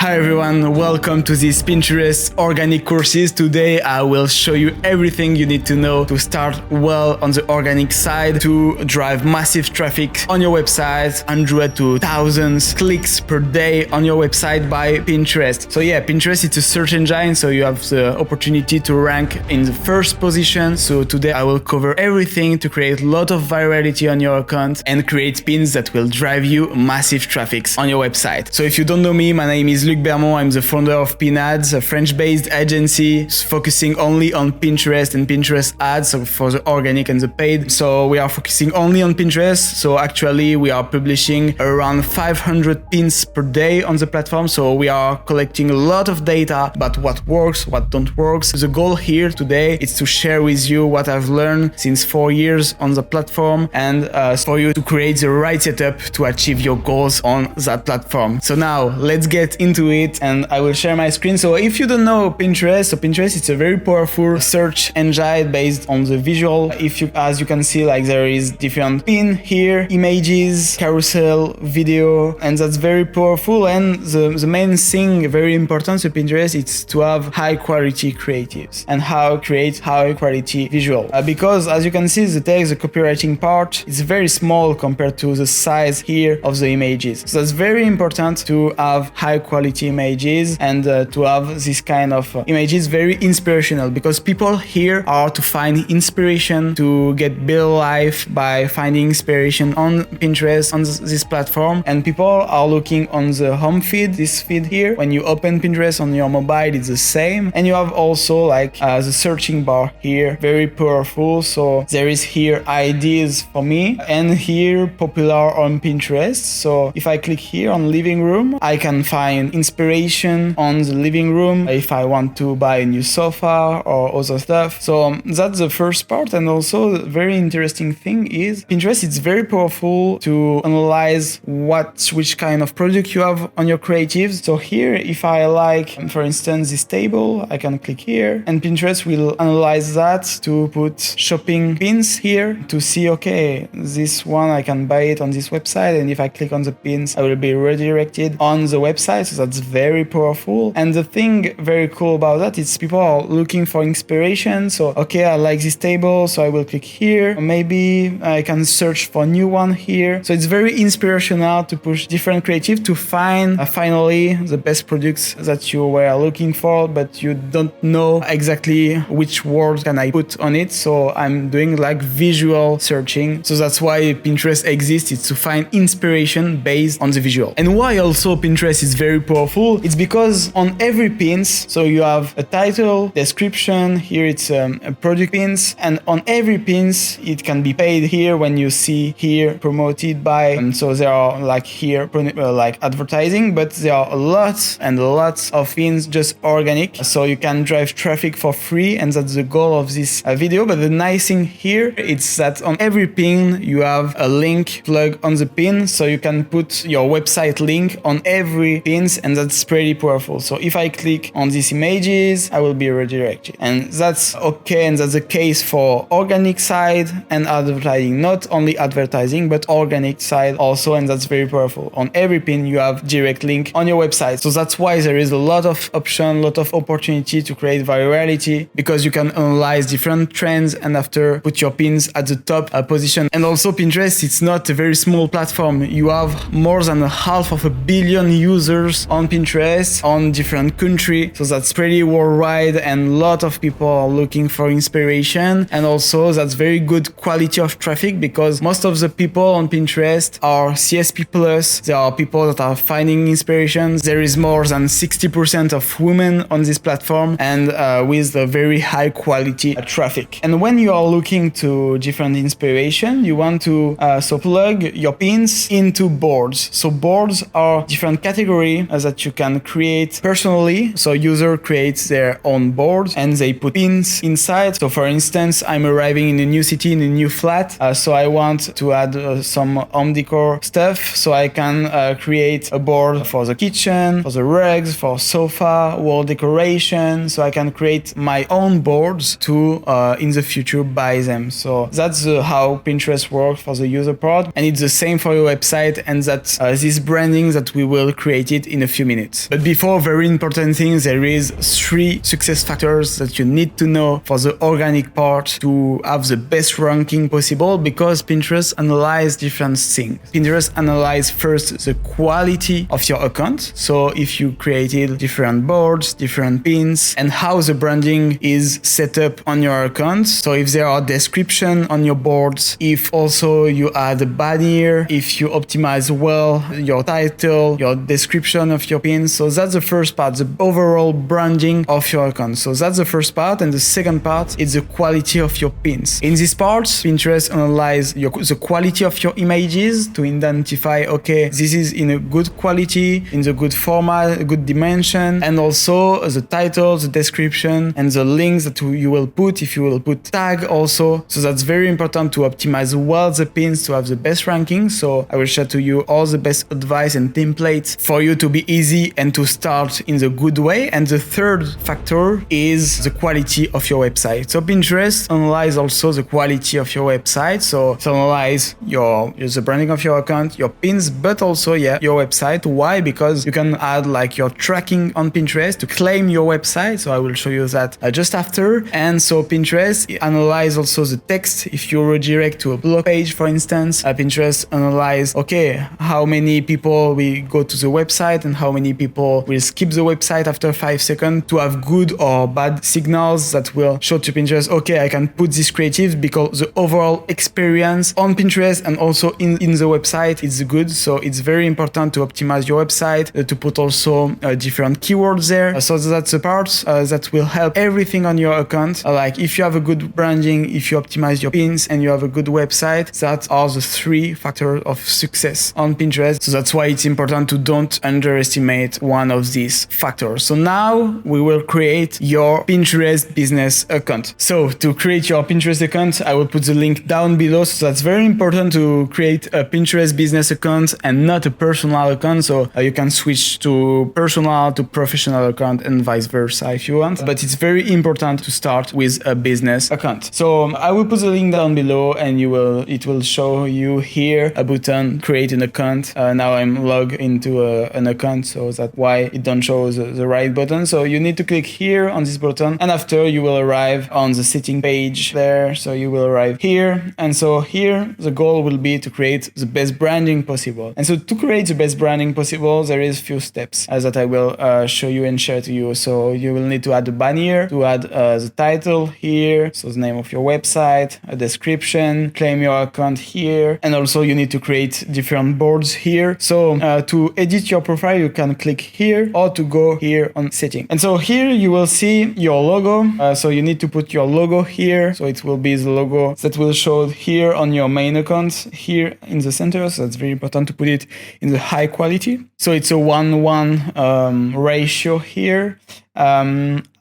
Hi everyone, welcome to this Pinterest organic courses. Today I will show you everything you need to know to start well on the organic side to drive massive traffic on your website, 100 to thousands clicks per day on your website by Pinterest. So yeah, Pinterest is a search engine, so you have the opportunity to rank in the first position. So today I will cover everything to create a lot of virality on your account and create pins that will drive you massive traffic on your website. So if you don't know me, my name is Luc Bermond. I'm the founder of Pin Ads, a French-based agency focusing only on Pinterest and Pinterest ads, so for the organic and the paid. So we are focusing only on Pinterest. So actually we are publishing around 500 pins per day on the platform. So we are collecting a lot of data about what works, what don't work. The goal here today is to share with you what I've learned since 4 years on the platform and for you to create the right setup to achieve your goals on that platform. So now let's get into it and I will share my screen. So if you don't know Pinterest, so Pinterest is a very powerful search engine based on the visual. As you can see, like there is different pin here, images, carousel, video, and that's very powerful. And the main thing, very important to Pinterest, is to have high quality creatives and how create high quality visual. Because as you can see, the text, the copywriting part is very small compared to the size here of the images. So that's very important to have high quality images and to have this kind of images very inspirational, because people here are to find inspiration to get better life by finding inspiration on Pinterest, on this platform. And people are looking on the home feed, this feed here. When you open Pinterest on your mobile, it's the same. And you have also like the searching bar here, very powerful. So there is here ideas for me and here popular on Pinterest. So if I click here on living room, I can find inspiration on the living room if I want to buy a new sofa or other stuff. So that's the first part. And also the very interesting thing is Pinterest is very powerful to analyze which kind of product you have on your creatives. So here, if I like, for instance, this table, I can click here and Pinterest will analyze that to put shopping pins here to see, okay, this one I can buy it on this website. And if I click on the pins, I will be redirected on the website. So that's very powerful. And the thing very cool about that is people are looking for inspiration. So, okay, I like this table, so I will click here. Maybe I can search for a new one here. So it's very inspirational to push different creative to find finally the best products that you were looking for, but you don't know exactly which word can I put on it. So I'm doing like visual searching. So that's why Pinterest exists. It's to find inspiration based on the visual. And why also Pinterest is very powerful, it's because on every pins, so you have a title, description, here it's a product pins, and on every pins it can be paid here when you see here promoted by, and so there are like here like advertising, but there are lots and lots of pins just organic, so you can drive traffic for free, and that's the goal of this video. But the nice thing here is that on every pin you have a link plug on the pin, so you can put your website link on every pins, and that's pretty powerful. So if I click on these images, I will be redirected, and that's okay. And that's the case for organic side and advertising, not only advertising but organic side also, and that's very powerful. On every pin you have direct link on your website, so that's why there is a lot of option, lot of opportunity to create virality, because you can analyze different trends and after put your pins at the top position. And also Pinterest, it's not a very small platform. You have more than 500 million users on Pinterest on different countries, so that's pretty worldwide, and a lot of people are looking for inspiration. And also that's very good quality of traffic, because most of the people on Pinterest are CSP plus. There are people that are finding inspiration. There is more than 60% of women on this platform, and with a very high quality traffic. And when you are looking to different inspiration, you want to so plug your pins into boards. So boards are different category that you can create personally. So user creates their own board and they put pins inside. So for instance, I'm arriving in a new city, in a new flat. So I want to add some home decor stuff. So I can create a board for the kitchen, for the rugs, for sofa, wall decoration. So I can create my own boards to in the future buy them. So that's how Pinterest works for the user part. And it's the same for your website, and that's this branding that we will create it in the few minutes. But before, very important things, there is 3 success factors that you need to know for the organic part to have the best ranking possible, because Pinterest analyze different things. Pinterest analyze first the quality of your account. So if you created different boards, different pins, and how the branding is set up on your account. So if there are description on your boards, if also you add a banner, if you optimize well your title, your description of your pins. So that's the first part, the overall branding of your account. So that's the first part. And the second part is the quality of your pins. In this part, Pinterest analyze the quality of your images to identify, okay, this is in a good quality, in the good format, a good dimension, and also the title, the description, and the links that you will put, if you will put tag also. So that's very important to optimize well the pins to have the best ranking. So I will share to you all the best advice and templates for you to be easy and to start in the good way. And the third factor is the quality of your website. So Pinterest analyze also the quality of your website. So it analyze the branding of your account, your pins, but also your website. Why? Because you can add like your tracking on Pinterest to claim your website. So I will show you that just after. And so Pinterest analyze also the text. If you redirect to a blog page, for instance, Pinterest analyze, okay, how many people will go to the website and how many people will skip the website after 5 seconds, to have good or bad signals that will show to Pinterest, okay, I can put this creative because the overall experience on Pinterest and also in the website is good. So it's very important to optimize your website, to put also different keywords there. So that's the part that will help everything on your account. Like if you have a good branding, if you optimize your pins, and you have a good website, that are the 3 factors of success on Pinterest. So that's why it's important to don't underestimate one of these factors. So now we will create your Pinterest business account. So to create your Pinterest account, I will put the link down below. So that's very important to create a Pinterest business account and not a personal account. So you can switch to personal to professional account and vice versa if you want. But it's very important to start with a business account. So I will put the link down below, and it will show you here a button, create an account. Now I'm logged into an account, so that's why it don't show the right button. So you need to click here on this button, and after you will arrive on the setting page there. So you will arrive here, and so here the goal will be to create the best branding possible. And so to create the best branding possible, there is few steps that I will show you and share to you. So you will need to add a banner, to add the title here, so the name of your website, a description, claim your account here, and also you need to create different boards here. So to edit your profile, you can click here or to go here on setting. And so here you will see your logo. So you need to put your logo here. So it will be the logo that will show here on your main account here in the center. So that's very important to put it in the high quality. So it's a 1:1 ratio here.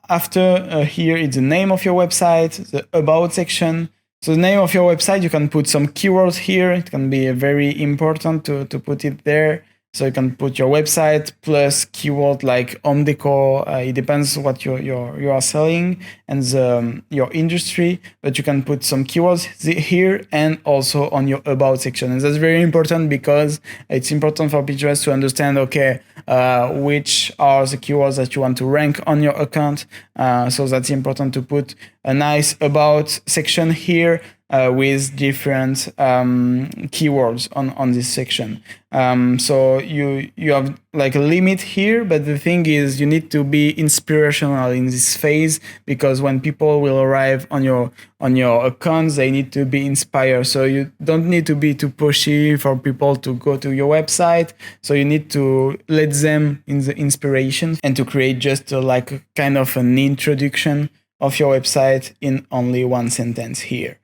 After here, it's the name of your website, the about section. So the name of your website, you can put some keywords here. It can be very important to put it there. So you can put your website plus keyword like home decor. It depends what you are selling and your industry, but you can put some keywords here and also on your about section. And that's very important because it's important for Pinterest to understand, okay, which are the keywords that you want to rank on your account. So that's important to put a nice about section here. With different keywords on this section. So you have like a limit here, but the thing is you need to be inspirational in this phase, because when people will arrive on your accounts, they need to be inspired. So you don't need to be too pushy for people to go to your website. So you need to let them in the inspiration and to create just like kind of an introduction of your website in only 1 sentence here.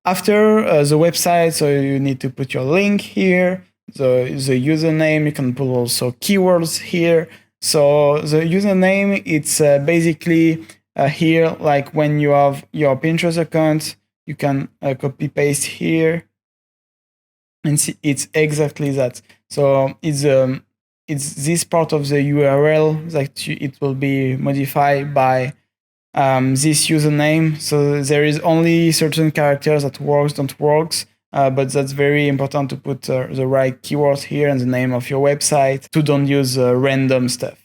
After the website, so you need to put your link here, the username, you can put also keywords here. So the username, it's basically here, like when you have your Pinterest account, you can copy paste here and see it's exactly that. So it's this part of the URL that it will be modified by this username. So there is only certain characters that don't works. but that's very important to put the right keywords here and the name of your website, to don't use random stuff.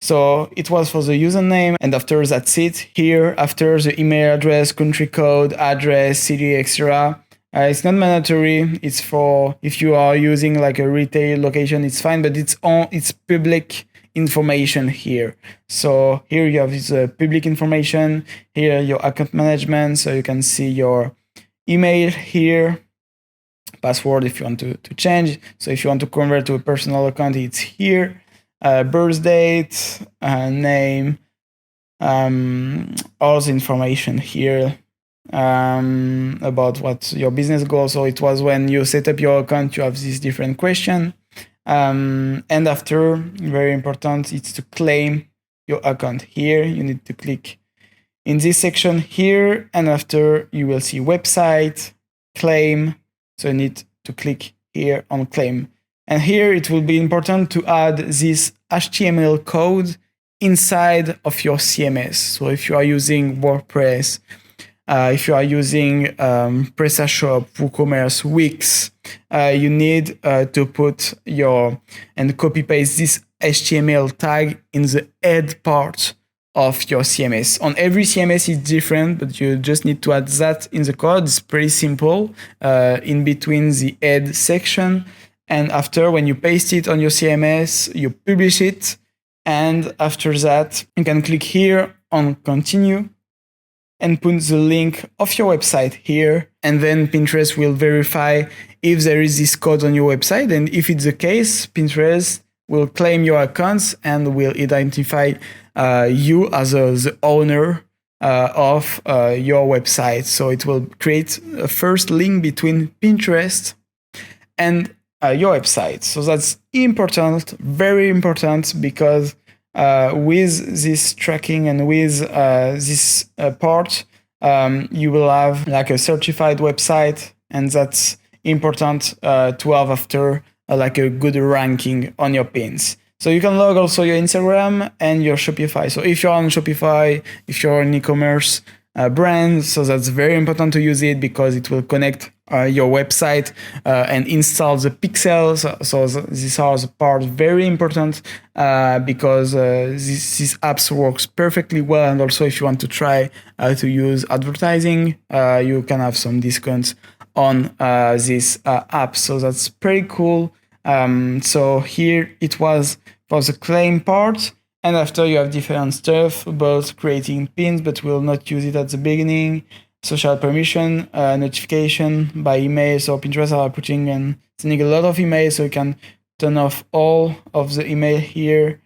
So it was for the username, and after that's it. Here, after the email address, country code, address, city, etc. It's not mandatory. It's for if you are using like a retail location, it's fine, but it's public information here. So here you have this public information. Here your account management, so you can see your email here, password if you want to change. So if you want to convert to a personal account, it's here. Birth date, name, all the information here about what your business goals. So it was when you set up your account, you have this different question. And after, very important, it's to claim your account. Here you need to click in this section here, and after you will see website, claim. So you need to click here on claim. And here it will be important to add this HTML code inside of your CMS. So if you are using WordPress, if you are using PrestaShop, WooCommerce, Wix, you need to put and copy paste this HTML tag in the head part of your CMS. On every CMS it's different, but you just need to add that in the code. It's pretty simple, in between the head section. And after, when you paste it on your CMS, you publish it. And after that, you can click here on continue and put the link of your website here. And then Pinterest will verify if there is this code on your website. And if it's the case, Pinterest will claim your accounts and will identify you as the owner of your website. So it will create a first link between Pinterest and your website. So that's important, very important, because with this tracking and with this part, you will have like a certified website, and that's important to have after like a good ranking on your pins. So you can log also your Instagram and your Shopify. So if you're on Shopify, if you're an e-commerce brand, so that's very important to use it because it will connect your website and install the pixels. So these are the part very important because this apps works perfectly well. And also if you want to try to use advertising, you can have some discounts on this app. So that's pretty cool. So here it was for the claim part. And after you have different stuff about creating pins, but we'll not use it at the beginning. Social permission, notification by email. So Pinterest are putting and sending a lot of emails, so you can turn off all of the email here.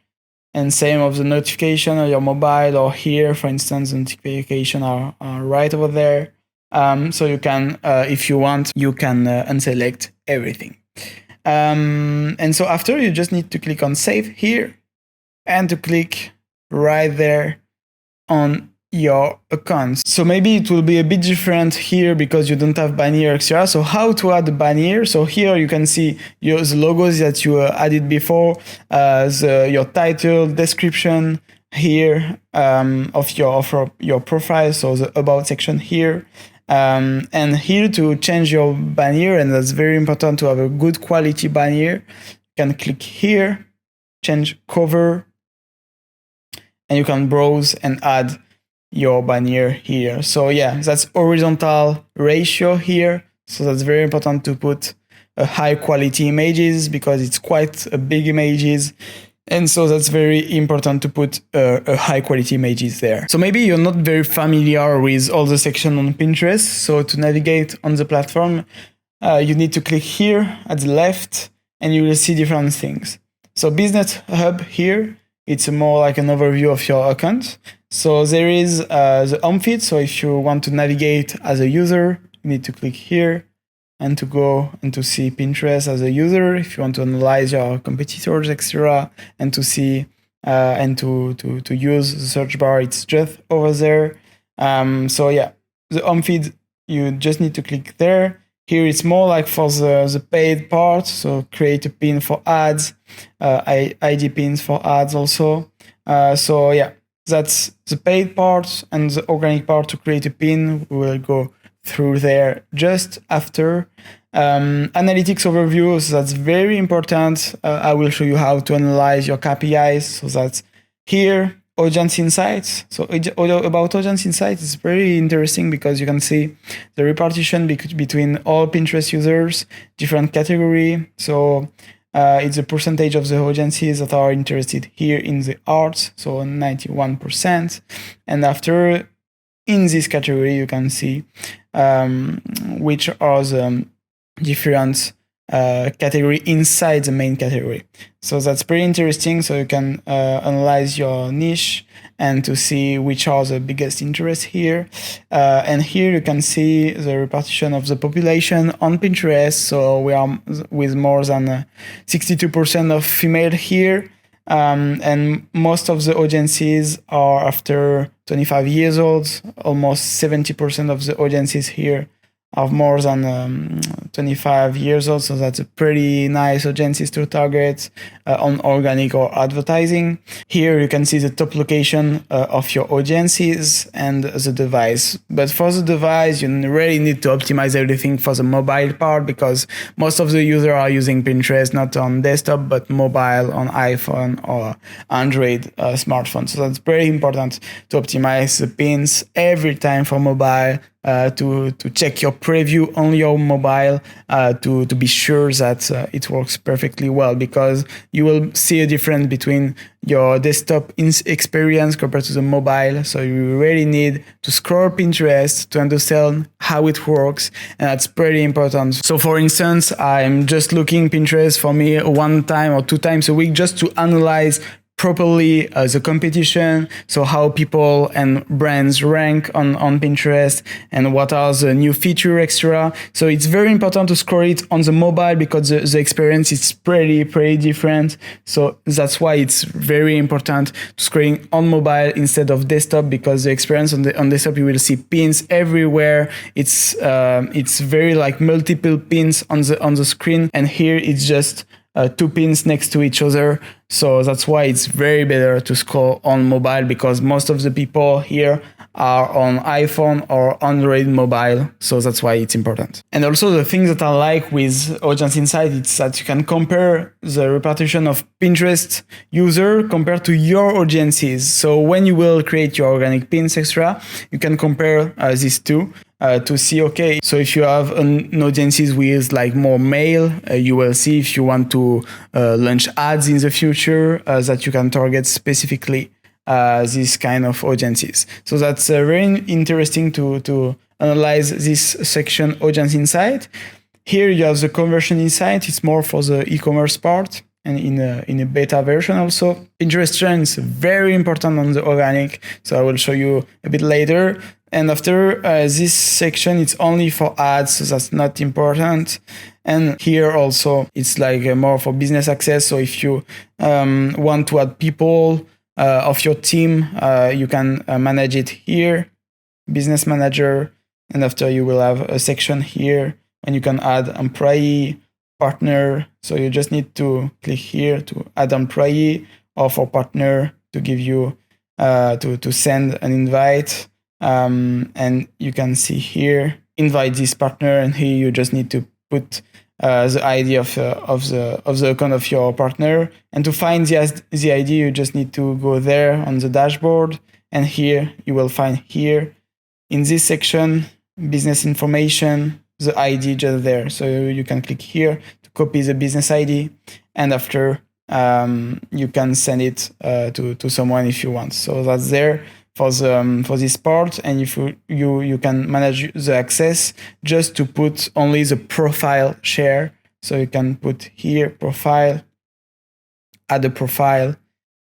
And same of the notification on your mobile, or here, for instance, the notification are right over there. So you can, if you want, you can unselect everything. And so after, you just need to click on save here and to click right there on your account. So maybe it will be a bit different here because you don't have banner, etc. So how to add the banner? So here you can see the logos that you added before, your title, description here of your profile. So the about section here. And here to change your banner, and that's very important to have a good quality banner. You can click here, change cover, and you can browse and add your banner here. So yeah, that's horizontal ratio here. So that's very important to put a high quality images because it's quite a big images. And so that's very important to put a high quality images there. So maybe you're not very familiar with all the section on Pinterest. So to navigate on the platform, you need to click here at the left and you will see different things. So Business Hub here, it's more like an overview of your account. So there is the home feed. So if you want to navigate as a user, you need to click here and to go and to see Pinterest as a user. If you want to analyze your competitors, etc., and to see and to use the search bar, it's just over there. So yeah, the home feed, you just need to click there. Here it's more like for the paid part. So create a pin for ads, ID pins for ads also. So yeah, that's the paid part, and the organic part to create a pin we will go through there just after. Analytics overview, so that's very important. I will show you how to analyze your KPIs. So that's here, audience insights. So about audience insights, it's very interesting because you can see the repartition between all Pinterest users, different category. So it's a percentage of the audiences that are interested here in the arts, so 91%. And after, in this category, you can see which are the different category inside the main category. So that's pretty interesting. So you can analyze your niche and to see which are the biggest interest here. And here you can see the repartition of the population on Pinterest. So we are with more than 62% of female here. And most of the audiences are after 25 years old. Almost 70% of the audiences here are more than 25 years old, so that's a pretty nice audiences to target on organic or advertising. Here you can see the top location of your audiences and the device. But for the device, you really need to optimize everything for the mobile part because most of the users are using Pinterest not on desktop but mobile on iPhone or Android smartphone. So that's very important to optimize the pins every time for mobile. To check your preview on your mobile to be sure that it works perfectly well, because you will see a difference between your desktop experience compared to the mobile. So you really need to scroll Pinterest to understand how it works, and that's pretty important. So for instance, I'm just looking Pinterest for me 1 time or 2 times a week just to analyze properly the competition, so how people and brands rank on Pinterest and what are the new feature extra. So it's very important to scroll it on the mobile because the experience is pretty different. So that's why it's very important to scrolling on mobile instead of desktop, because the experience on desktop, you will see pins everywhere. It's very like multiple pins on the screen, and here it's just 2 pins next to each other. So that's why it's very better to scroll on mobile, because most of the people here are on iPhone or Android mobile. So that's why it's important. And also the thing that I like with Audience Insight is that you can compare the repartition of Pinterest user compared to your audiences. So when you will create your organic pins extra, you can compare these two. To see, okay, so if you have an audiences with like more male, you will see if you want to launch ads in the future that you can target specifically this kind of audiences. So that's very interesting to analyze this section, Audience Insight. Here you have the conversion insight. It's more for the e-commerce part. And in a beta version also. Pinterest trends, very important on the organic. So I will show you a bit later. And after this section, it's only for ads, so that's not important. And here also, it's like more for business access. So if you want to add people of your team, you can manage it here, business manager. And after you will have a section here, and you can add employee, partner. So you just need to click here to add employee, or for partner to give you to send an invite. And you can see here, invite this partner, and here you just need to put the ID of the account of your partner. And to find the ID, you just need to go there on the dashboard, and here you will find here in this section, business information, the ID just there. So you can click here to copy the business ID, and after you can send it to someone if you want. So that's there for this part. And if you can manage the access just to put only the profile share. So you can put here profile, add a profile,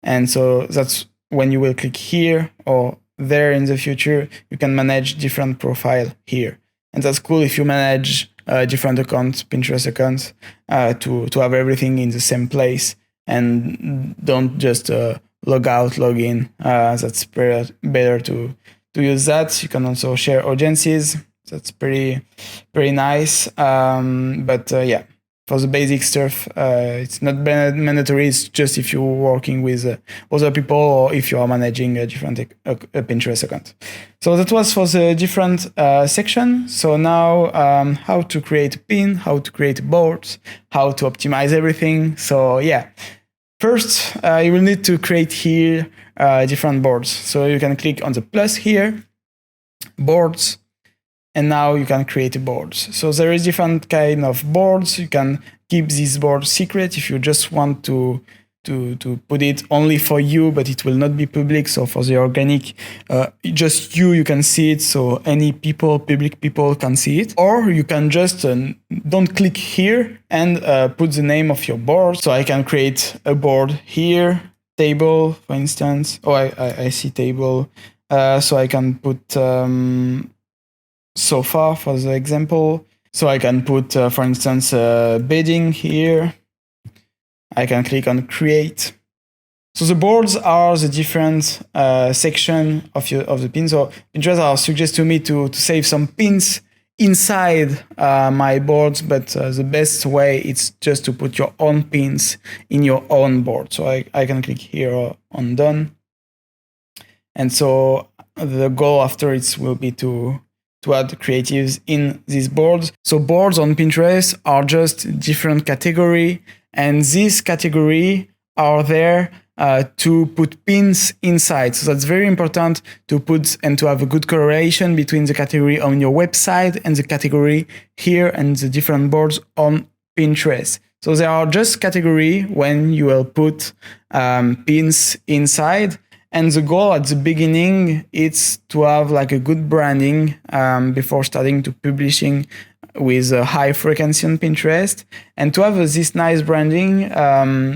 and so that's when you will click here or there in the future, you can manage different profile here. And that's cool if you manage different accounts, Pinterest accounts, to have everything in the same place and don't just log out, log in. That's better to use that. You can also share audiences. That's pretty nice. But yeah, for the basic stuff. It's not mandatory. It's just if you're working with other people or if you are managing a different Pinterest account. So that was for the different section. So now how to create a pin, how to create boards, how to optimize everything. So yeah, first you will need to create here different boards. So you can click on the plus here, boards, and now you can create boards. So there is different kind of boards. You can keep this board secret if you just want to put it only for you, but it will not be public. So for the organic, just you can see it. So any public people can see it. Or you can just don't click here and put the name of your board. So I can create a board here, table, for instance. Oh, I see table. So I can put sofa for the example. So I can put, for instance, bedding here. I can click on create. So the boards are the different section of the pins. So Pinterest suggests to me to save some pins inside my boards, but the best way is just to put your own pins in your own board. So I can click here on done. And so the goal after it will be to add creatives in these boards. So boards on Pinterest are just different category, and this category are there to put pins inside. So that's very important to put and to have a good correlation between the category on your website and the category here and the different boards on Pinterest. So they are just category when you will put pins inside. And the goal at the beginning is to have like a good branding before starting to publishing with a high frequency on Pinterest. And to have this nice branding,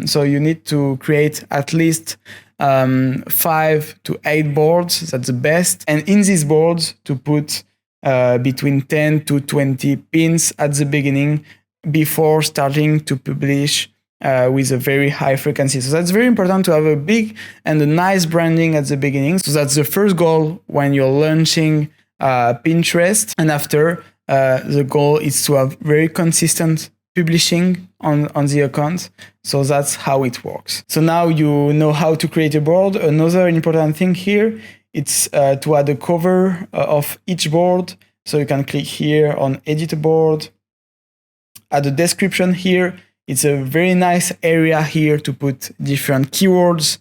so you need to create at least 5 to 8 boards. That's the best. And in these boards to put between 10 to 20 pins at the beginning before starting to publish with a very high frequency. So that's very important to have a big and a nice branding at the beginning. So that's the first goal when you're launching Pinterest. And after, the goal is to have very consistent publishing on the account. So that's how it works. So now you know how to create a board. Another important thing here, it's to add a cover of each board. So you can click here on edit a board, add a description here. It's a very nice area here to put different keywords.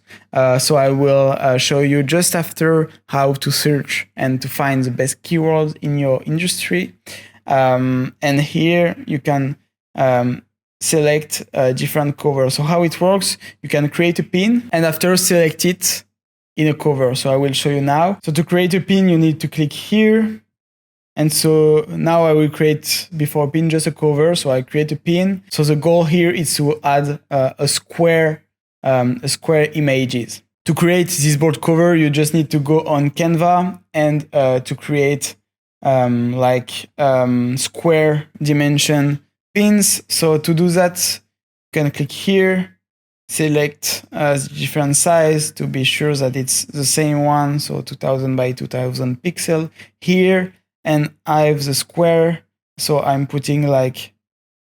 So I will show you just after how to search and to find the best keywords in your industry. And here you can select a different cover. So how it works, you can create a pin and after select it in a cover. So I will show you now. So to create a pin, you need to click here. And so now I will create before a pin just a cover. So I create a pin. So the goal here is to add a square images. To create this board cover, you just need to go on Canva and to create square dimension pins. So to do that, you can click here, select different size to be sure that it's the same one. So 2000 by 2000 pixel here. And I have the square, so I'm putting like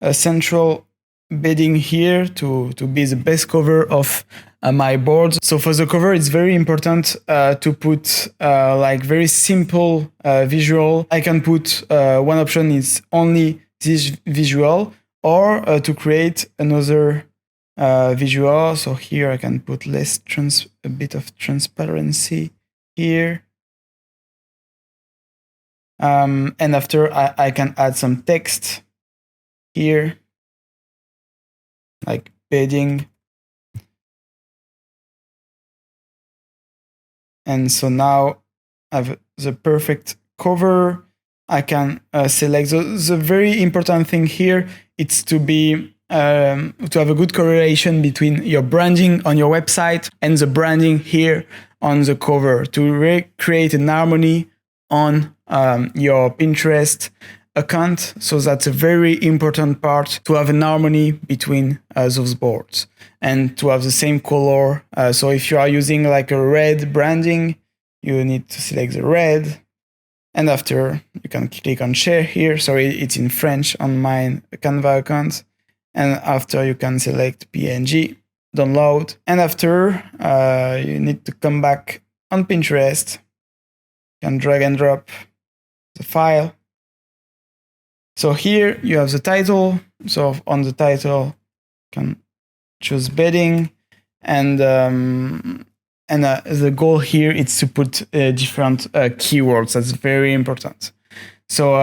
a central bedding here to be the best cover of my boards. So for the cover, it's very important to put like very simple visual. I can put one option is only this visual, or to create another visual. So here I can put a bit of transparency here. And after I can add some text here, like bedding. And so now I have the perfect cover. I can select the very important thing here. It's to be to have a good correlation between your branding on your website and the branding here on the cover to create an harmony on your Pinterest account. So that's a very important part, to have an harmony between those boards and to have the same color. So if you are using like a red branding, you need to select the red. And after, you can click on share here. Sorry, it's in French on my Canva account. And after you can select PNG, download. And after you need to come back on Pinterest. You can drag and drop the file. So here you have the title. So on the title, you can choose bedding, and the goal here is to put different keywords. That's very important. So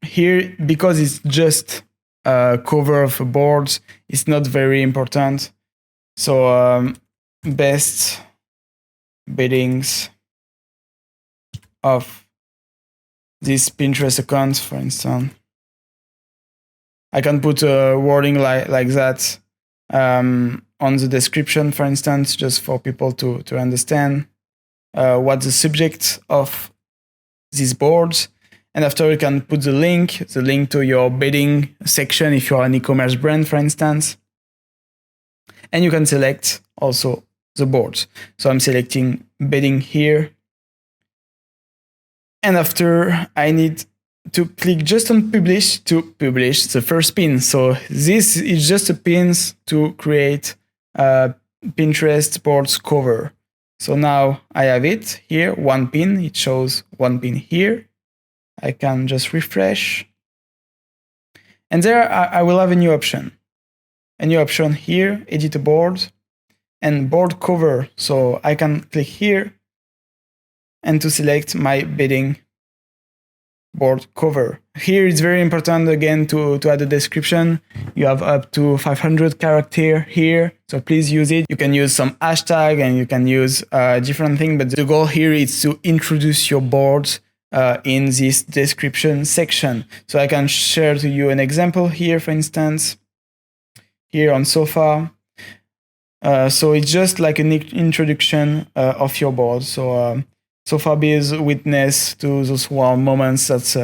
here, because it's just a cover of a board, it's not very important. So best beddings of this Pinterest account, for instance. I can put a wording like that on the description, for instance, just for people to understand what the subject of these boards. And after you can put the link to your bedding section if you're an e-commerce brand, for instance. And you can select also the boards. So I'm selecting bedding here. And after I need to click just on publish to publish the first pin. So this is just a pin to create a Pinterest boards cover. So now I have it here, one pin. It shows one pin here. I can just refresh. And there I will have a new option. A new option here, edit a board and board cover. So I can click here and to select my bedding board cover. Here it's very important again to add a description. You have up to 500 characters here, so please use it. You can use some hashtag and you can use different things, but the goal here is to introduce your boards in this description section. So I can share to you an example here, for instance, here on sofa. So it's just like an introduction of your board. So sofa bears witness to those warm moments, that's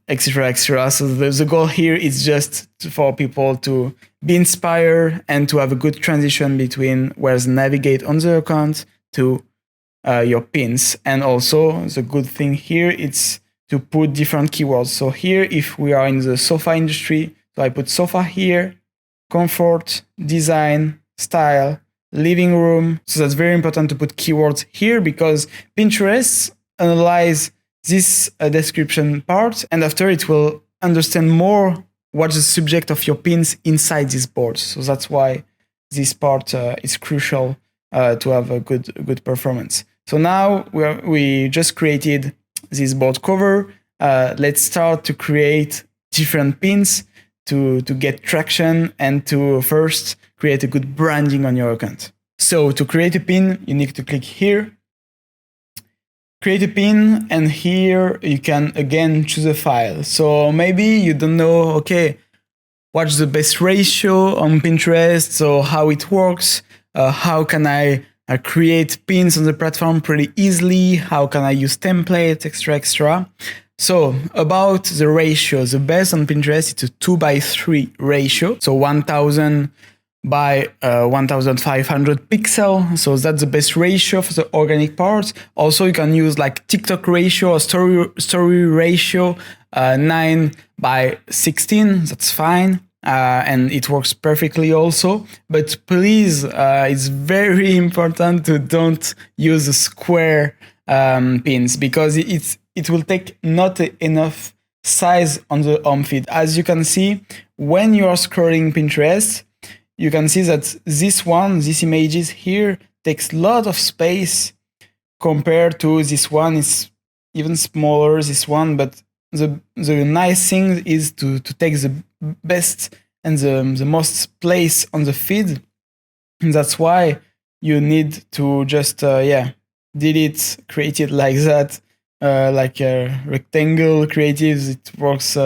etc, etc. So the goal here is just for people to be inspired and to have a good transition between where they navigate on the account to your pins. And also the good thing here is to put different keywords. So here, if we are in the sofa industry, so I put sofa here, comfort, design, style, living room. So that's very important to put keywords here because Pinterest analyze this description part, and after it will understand more what's the subject of your pins inside this board. So that's why this part is crucial to have a good performance. So now we just created this board cover. Let's start to create different pins to get traction and to first create a good branding on your account. So to create a pin, you need to click here, create a pin, and here you can again choose a file. So maybe you don't know, okay, what's the best ratio on Pinterest, so how it works, how can I create pins on the platform pretty easily, how can I use templates, etc. So about the ratio, the best on Pinterest, it's a 2:3 ratio, so 1000 by 1500 pixel. So that's the best ratio for the organic part. Also, you can use like TikTok ratio or story ratio, 9:16. That's fine. And it works perfectly also. But please, it's very important to don't use the square pins because it will take not enough size on the home feed. As you can see, when you are scrolling Pinterest, you can see that these images here takes a lot of space compared to this one. It's even smaller, this one, but the nice thing is to take the best and the most place on the feed. And that's why you need to just, delete, create it like that, like a rectangle creatives. It works.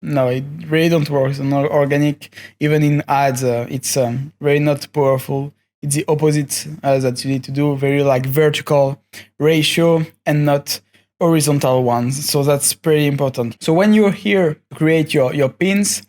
No, it really don't work on organic. Even in ads, it's very not powerful. It's the opposite that you need to do, very like vertical ratio and not horizontal ones. So that's pretty important. So when you're here to create your pins,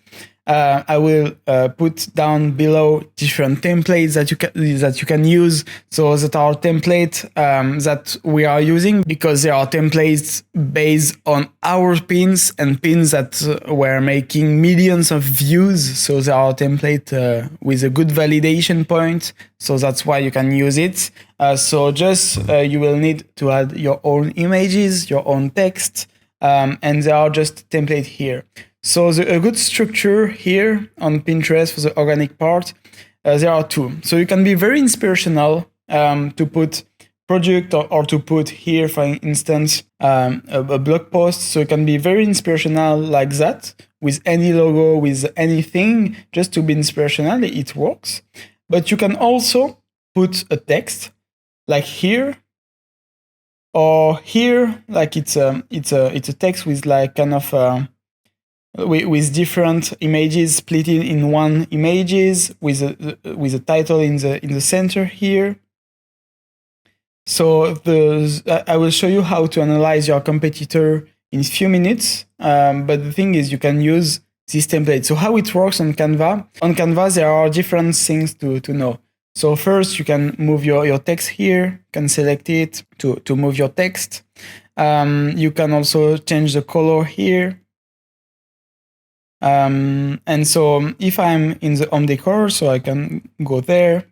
I will put down below different templates that you can use. So that are templates that we are using, because there are templates based on our pins and pins that were making millions of views. So there are templates with a good validation point. So that's why you can use it. So just you will need to add your own images, your own text, and there are just templates here. So a good structure here on Pinterest for the organic part, there are two. So you can be very inspirational to put project or to put here, for instance, a blog post. So it can be very inspirational like that, with any logo, with anything, just to be inspirational. It works. But you can also put a text like here, or here, like it's a text with like kind of with different images split in one images with a title in the center here. So I will show you how to analyze your competitor in a few minutes. But the thing is, you can use this template. So how it works on Canva? On Canva, there are different things to know. So first, you can move your text here. You can select it to move your text. You can also change the color here. And so if I'm in the home decor, so I can go there.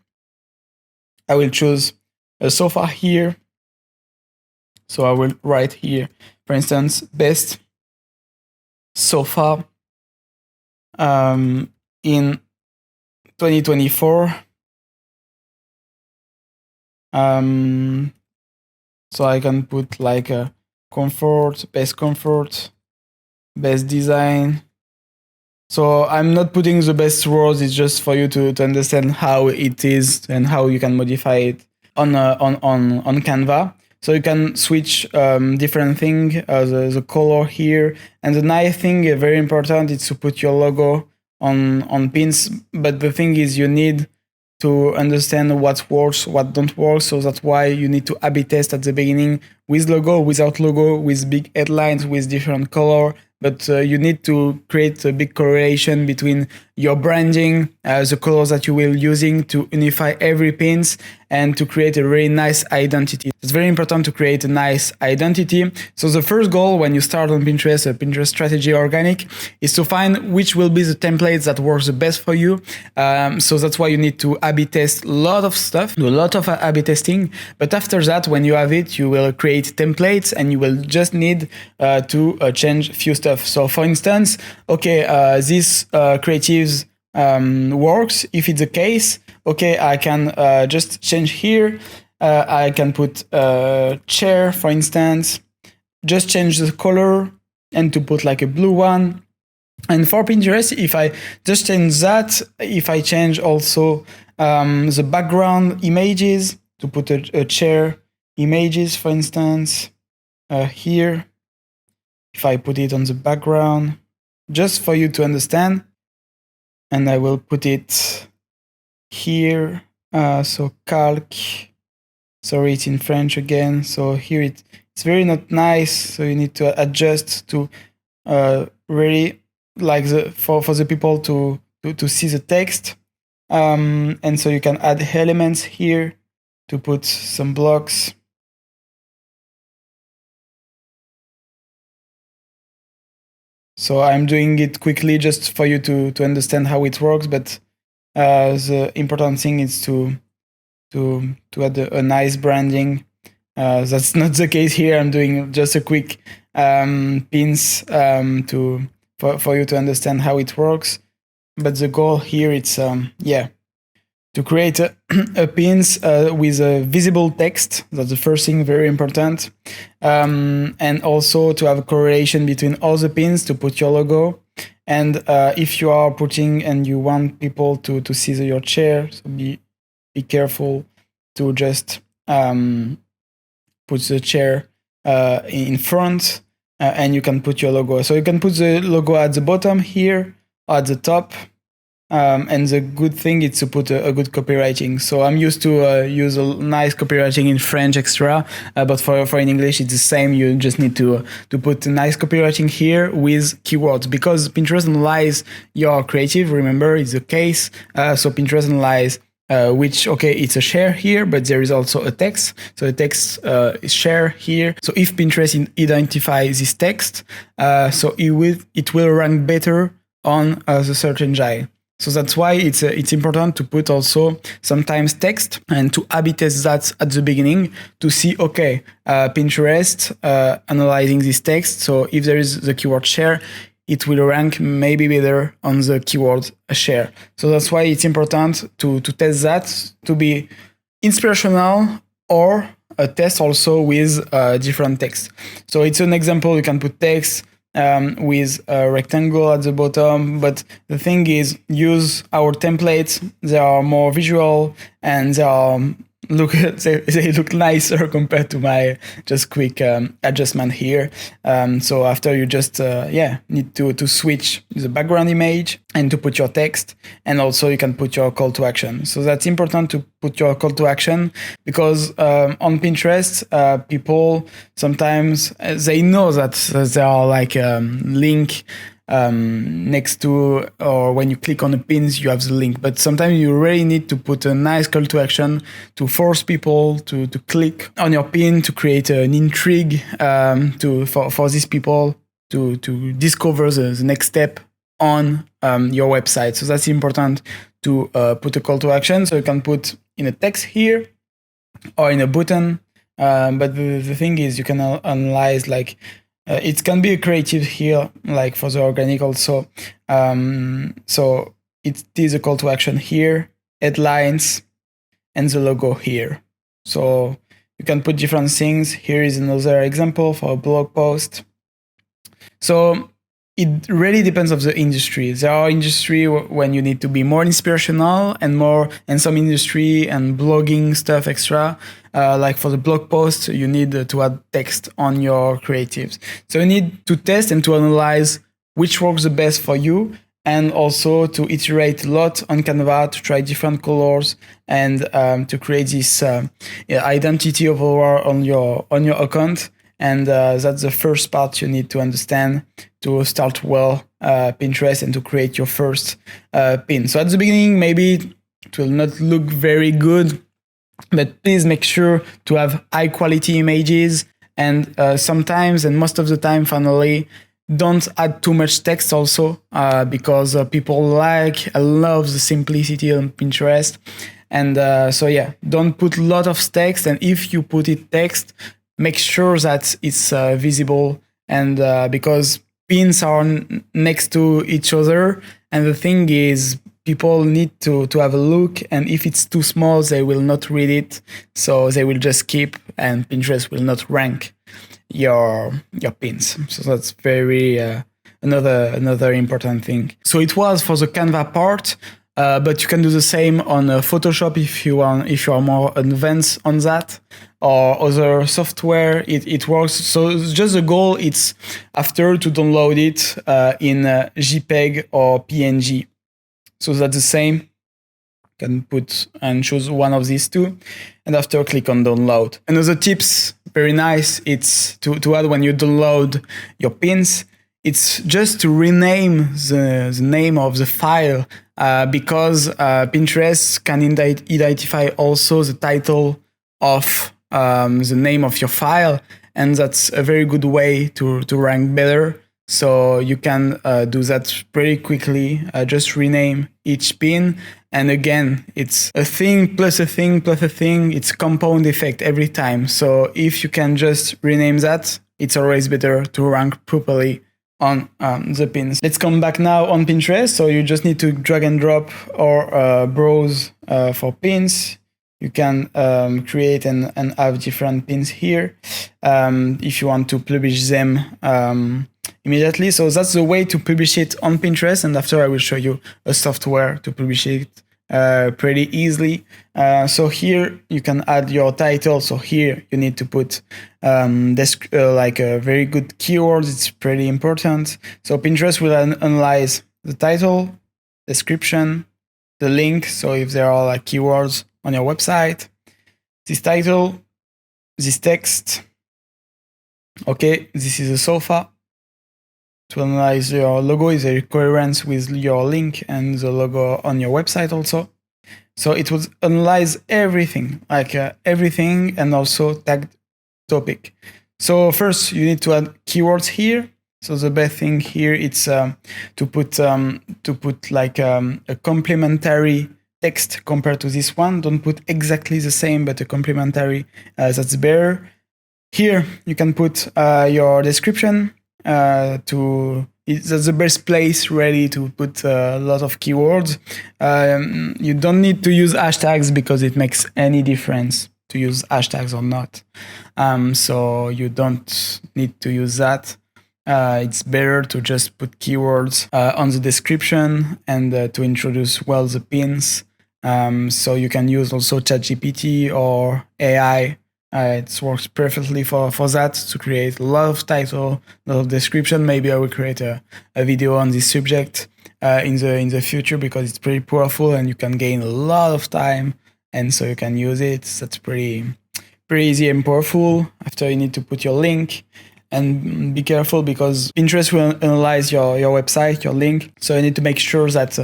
I will choose a sofa here. So I will write here, for instance, best sofa in 2024. So I can put like a comfort, best design. So I'm not putting the best words. It's just for you to understand how it is and how you can modify it on Canva. So you can switch different things, the color here. And the nice thing, very important, is to put your logo on pins. But the thing is, you need to understand what works, what don't work. So that's why you need to A/B test at the beginning with logo, without logo, with big headlines, with different color. But you need to create a big correlation between your branding, the colors that you will using to unify every pins, and to create a really nice identity. It's very important to create a nice identity. So the first goal when you start on Pinterest, a Pinterest strategy organic, is to find which will be the templates that works the best for you. So that's why you need to A/B test a lot of stuff, do a lot of A/B testing. But after that, when you have it, you will create templates and you will just need to change a few stuff. So for instance, okay, this creatives works. If it's the case, okay, I can just change here. I can put chair, for instance, just change the color and to put like a blue one. And for Pinterest, if I just change that, if I change also the background images, to put a chair images, for instance, here, if I put it on the background, just for you to understand, and I will put it here. So calc, sorry, it's in French again. So here it's very not nice. So you need to adjust to really like for the people to see the text. And so you can add elements here to put some blocks. So I'm doing it quickly just for you to understand how it works, but the important thing is to add a nice branding. That's not the case here. I'm doing just a quick pins for you to understand how it works. But the goal here it's to create a pins with a visible text. That's the first thing, very important. And also to have a correlation between all the pins to put your logo. And if you are putting and you want people to see your chair, so be careful to just put the chair in front, and you can put your logo. So you can put the logo at the bottom here, or at the top. And the good thing is to put a good copywriting. So I'm used to use a nice copywriting in French extra, but for in English it's the same. You just need to put a nice copywriting here with keywords, because Pinterest analyze your creative. Remember, it's the case. So Pinterest analyze it's a share here, but there is also a text. So the text is share here. So if Pinterest identifies this text, so it will rank better on the search engine. So that's why it's important to put also sometimes text and to A/B test that at the beginning to see, okay, Pinterest analyzing this text. So if there is the keyword share, it will rank maybe better on the keyword share. So that's why it's important to test that, to be inspirational, or test also with different text. So it's an example. You can put text with a rectangle at the bottom, but the thing is, use our templates. They are more visual and they look nicer compared to my just quick adjustment here. So after you just need to switch the background image and to put your text, and also you can put your call to action. So that's important to put your call to action, because on Pinterest, people sometimes they know that there are like link next to, or when you click on the pins, you have the link. But sometimes you really need to put a nice call to action to force people to click on your pin, to create an intrigue for these people to discover the next step on your website. So that's important to put a call to action. So you can put in a text here or in a button. But the thing is, you can analyze like, it can be a creative here, like for the organic also. So it is a call to action here, headlines, and the logo here. So you can put different things. Here is another example for a blog post. So it really depends on the industry. There are industry when you need to be more inspirational and some industry and blogging stuff extra. Like for the blog post, you need to add text on your creatives. So you need to test and to analyze which works the best for you, and also to iterate a lot on Canva, to try different colors, and to create this identity overall on your account. And that's the first part you need to understand to start well Pinterest and to create your first pin. So at the beginning, maybe it will not look very good, but please make sure to have high quality images, and sometimes, and most of the time, finally, don't add too much text also, because people love the simplicity on Pinterest. And don't put a lot of text, and if you put it text, make sure that it's visible, and because pins are next to each other, and the thing is, people need to have a look, and if it's too small, they will not read it, so they will just skip, and Pinterest will not rank your pins. So that's very another important thing. So it was for the Canva part. But you can do the same on Photoshop if you are more advanced on that, or other software. It works. So just the goal it's after to download it in JPEG or PNG. So that's the same. You can put and choose one of these two, and after click on download. Another tips, very nice. It's to add when you download your pins. It's just to rename the name of the file, because Pinterest can identify also the title of the name of your file, and that's a very good way to rank better. So you can do that pretty quickly. Just rename each pin, and again, it's a thing plus a thing plus a thing. It's compound effect every time. So if you can just rename that, it's always better to rank properly on the pins. Let's come back now on Pinterest. So you just need to drag and drop or browse for pins. You can create and have different pins here if you want to publish them immediately. So that's the way to publish it on Pinterest. And after I will show you a software to publish it pretty easily. So here you can add your title. So here you need to put like a very good keywords. It's pretty important. So Pinterest will analyze the title, description, the link, so if there are like keywords on your website, this title, this text. Okay, this is a sofa. To analyze your logo, is a coherence with your link and the logo on your website also. So it would analyze everything, like everything, and also tagged topic. So first you need to add keywords here. So the best thing here is to put like a complementary text compared to this one. Don't put exactly the same, but a complementary. That's better. Here you can put your description. That's the best place really to put a lot of keywords. You don't need to use hashtags because it makes any difference to use hashtags or not. So you don't need to use that. It's better to just put keywords on the description and to introduce well the pins. So you can use also ChatGPT or AI. It works perfectly for that, to create a lot of title, a lot of description. Maybe I will create a video on this subject in the future, because it's pretty powerful and you can gain a lot of time, and so you can use it. That's pretty easy and powerful. After, you need to put your link. And be careful, because Pinterest will analyze your website, your link. So you need to make sure that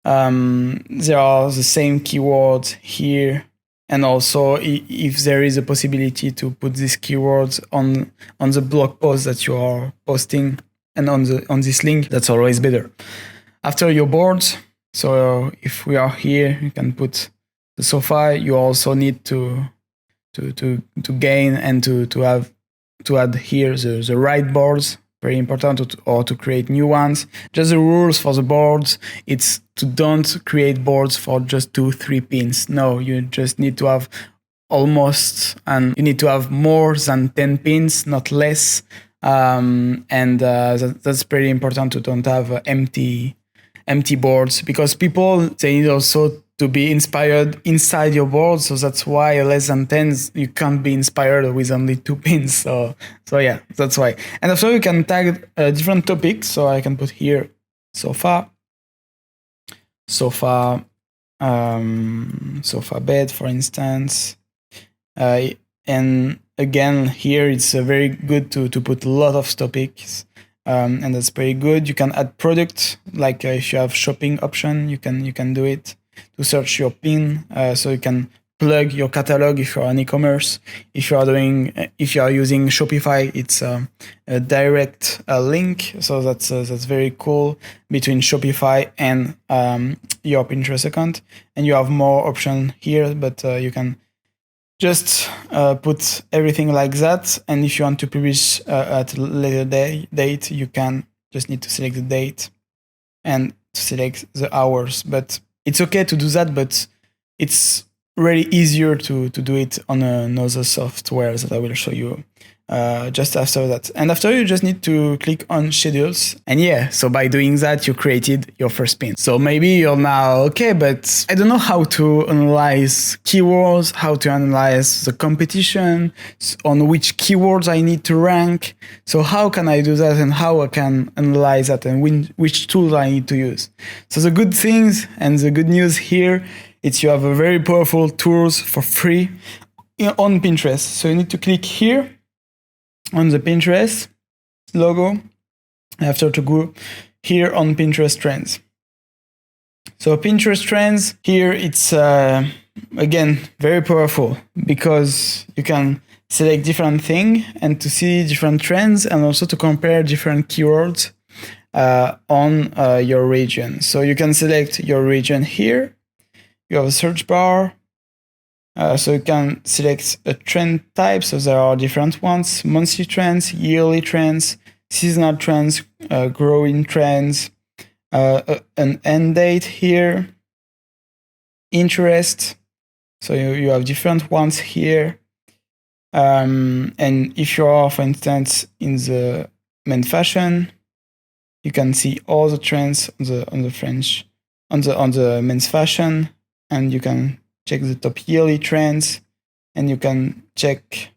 there are the same keywords here. And also, if there is a possibility to put these keywords on the blog post that you are posting and on this link, that's always better. After your boards, so if we are here, you can put the sofa. You also need to gain and to add here the right boards. Very important, or to create new ones. Just the rules for the boards, it's to don't create boards for just 2-3 pins. No, you just need to have you need to have more than 10 pins, not less. That's pretty important to don't have empty boards, because people, they need also to be inspired inside your board. So that's why less than 10, you can't be inspired with only 2 pins. So yeah, that's why. And also you can tag different topics. So I can put here sofa bed, for instance. And again, here it's very good to put a lot of topics. And that's pretty good. You can add product, like if you have shopping option, you can do it to search your pin. So you can plug your catalog if you're an e-commerce. If you are using Shopify, it's a direct link. So that's very cool between Shopify and your Pinterest account. And you have more option here, but you can just put everything like that. And if you want to publish at a later date, you can just need to select the date and select the hours. But it's okay to do that, but it's really easier to do it on another software that I will show you just after that. And after, you just need to click on schedules. And yeah, so by doing that, you created your first pin. So maybe you're now, okay, but I don't know how to analyze keywords, how to analyze the competition, on which keywords I need to rank. So how can I do that, and how I can analyze that, and which tools I need to use? So the good things and the good news here, it's you have a very powerful tools for free on Pinterest. So you need to click here on the Pinterest logo, after to go here on Pinterest Trends. So Pinterest Trends, here it's again very powerful, because you can select different things and to see different trends, and also to compare different keywords on your region. So you can select your region here. You have a search bar. So you can select a trend type. So there are different ones: monthly trends, yearly trends, seasonal trends, growing trends, an end date here, interest. So you have different ones here. And if you are, for instance, in the men's fashion, you can see all the trends on the men's fashion, and you can check the top yearly trends, and you can check,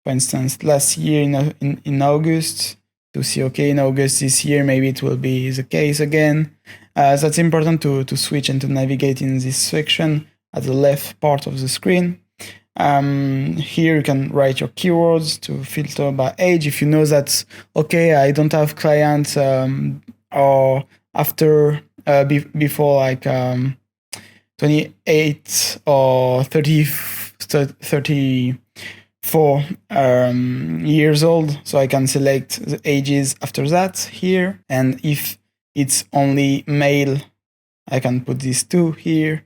for instance, last year in August, to see, okay, in August this year, maybe it will be the case again. That's important to switch and to navigate in this section at the left part of the screen. Here you can write your keywords to filter by age. If you know that, okay, I don't have clients or after before like 28 or 34 years old, so I can select the ages after that here. And if it's only male, I can put these two here.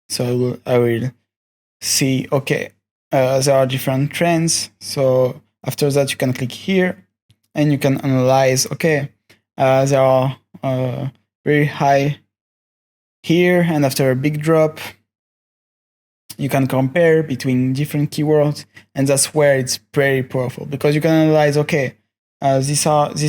So I will see, okay, there are different trends. So after that, you can click here and you can analyze, okay, there are very high here, and after a big drop, you can compare between different keywords, and that's where it's very powerful, because you can analyze, okay, this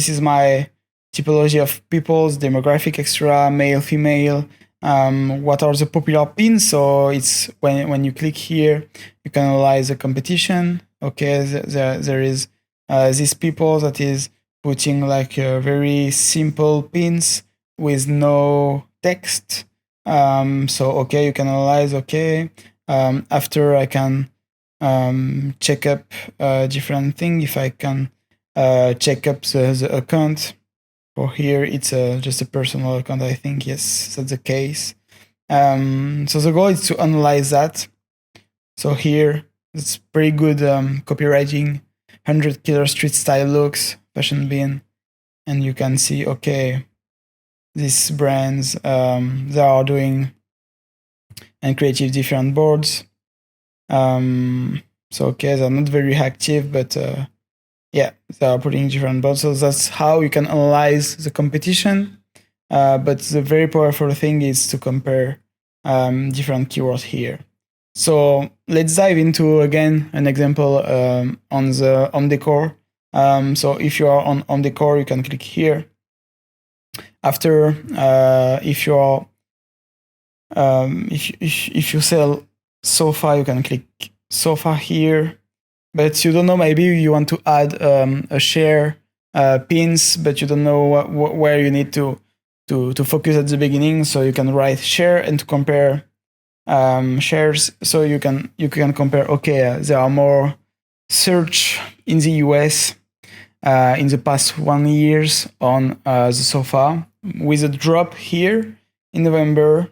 is my typology of people's demographic, extra, male, female, what are the popular pins. So it's when you click here, you can analyze the competition. Okay, there is these people that is putting like very simple pins with no text. So okay, you can analyze, okay, after I can check up different thing. If I can check up the account, for here it's just a personal account, I think. Yes, that's the case. So the goal is to analyze that. So here it's pretty good copywriting, 100 killer street style looks, fashion bin, and you can see, okay, these brands they are doing and creative different boards. So okay, they're not very active, but yeah, they are putting different boards. So that's how you can analyze the competition. But the very powerful thing is to compare different keywords here. So let's dive into again an example on the home decor. So if you are on home decor, you can click here. After, if you are if you sell sofa, you can click sofa here. But you don't know, maybe you want to add a share pins, but you don't know where you need to focus at the beginning. So you can write share and to compare shares. So you can compare, okay, there are more search in the US in the past 1 year on the sofa, with a drop here in November.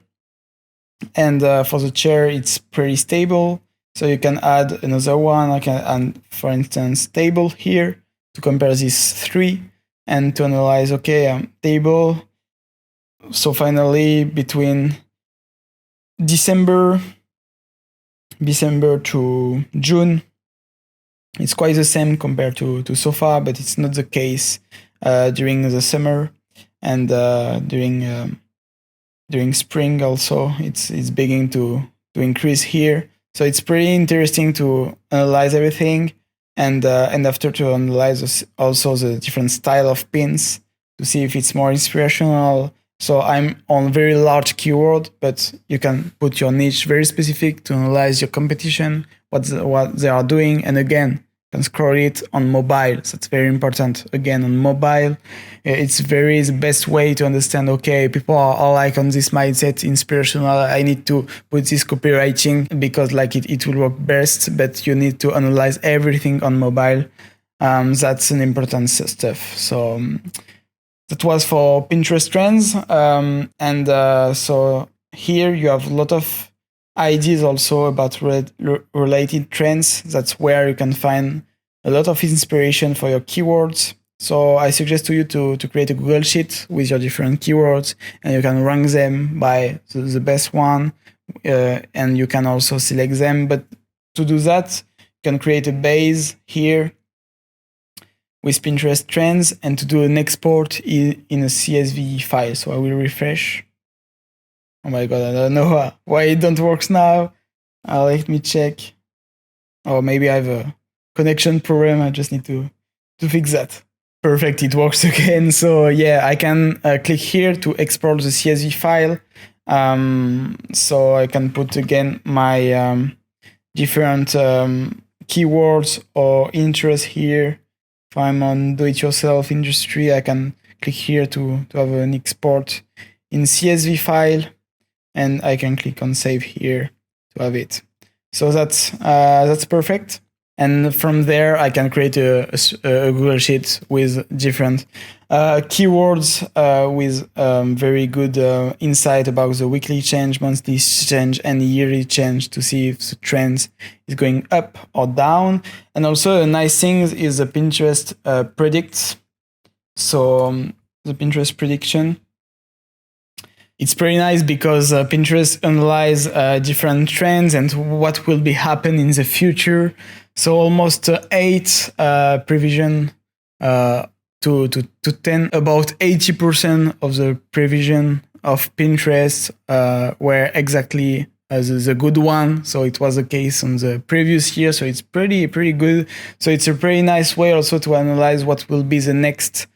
And for the chair, it's pretty stable. So you can add another one. I can add, for instance, table here to compare these three and to analyze, okay, table. So finally, between December to June, it's quite the same compared to sofa, but it's not the case during the summer and during spring also. It's beginning to increase here. So it's pretty interesting to analyze everything, and after to analyze also the different style of pins to see if it's more inspirational. So I'm on very large keyword, but you can put your niche very specific to analyze your competition, what they are doing, and again, can scroll it on mobile. So that's very important. Again, on mobile, it's the best way to understand, okay, people are like on this mindset, inspirational, I need to put this copywriting because like it will work best, but you need to analyze everything on mobile. That's an important stuff. So that was for Pinterest trends. So here you have a lot of ideas also about related trends. That's where you can find a lot of inspiration for your keywords. So I suggest to you to create a Google Sheet with your different keywords, and you can rank them by the best one, and you can also select them. But to do that, you can create a base here with Pinterest trends and to do an export in a CSV file. So I will refresh. Oh my God, I don't know why it don't work now. Let me check. Or maybe I have a connection problem. I just need to fix that. Perfect, it works again. So yeah, I can click here to export the CSV file. So I can put again my different keywords or interests here. If I'm on do-it-yourself industry, I can click here to have an export in CSV file, and I can click on save here to have it. So that's perfect. And from there, I can create a Google Sheet with different keywords with very good insight about the weekly change, monthly change, and yearly change to see if the trend is going up or down. And also a nice thing is the Pinterest predicts. So the Pinterest prediction. It's pretty nice because Pinterest analyze different trends and what will be happen in the future. So almost 8 prevision to 10, about 80% of the prevision of Pinterest were exactly the good one. So it was the case on the previous year. So it's pretty good. So it's a pretty nice way also to analyze what will be the next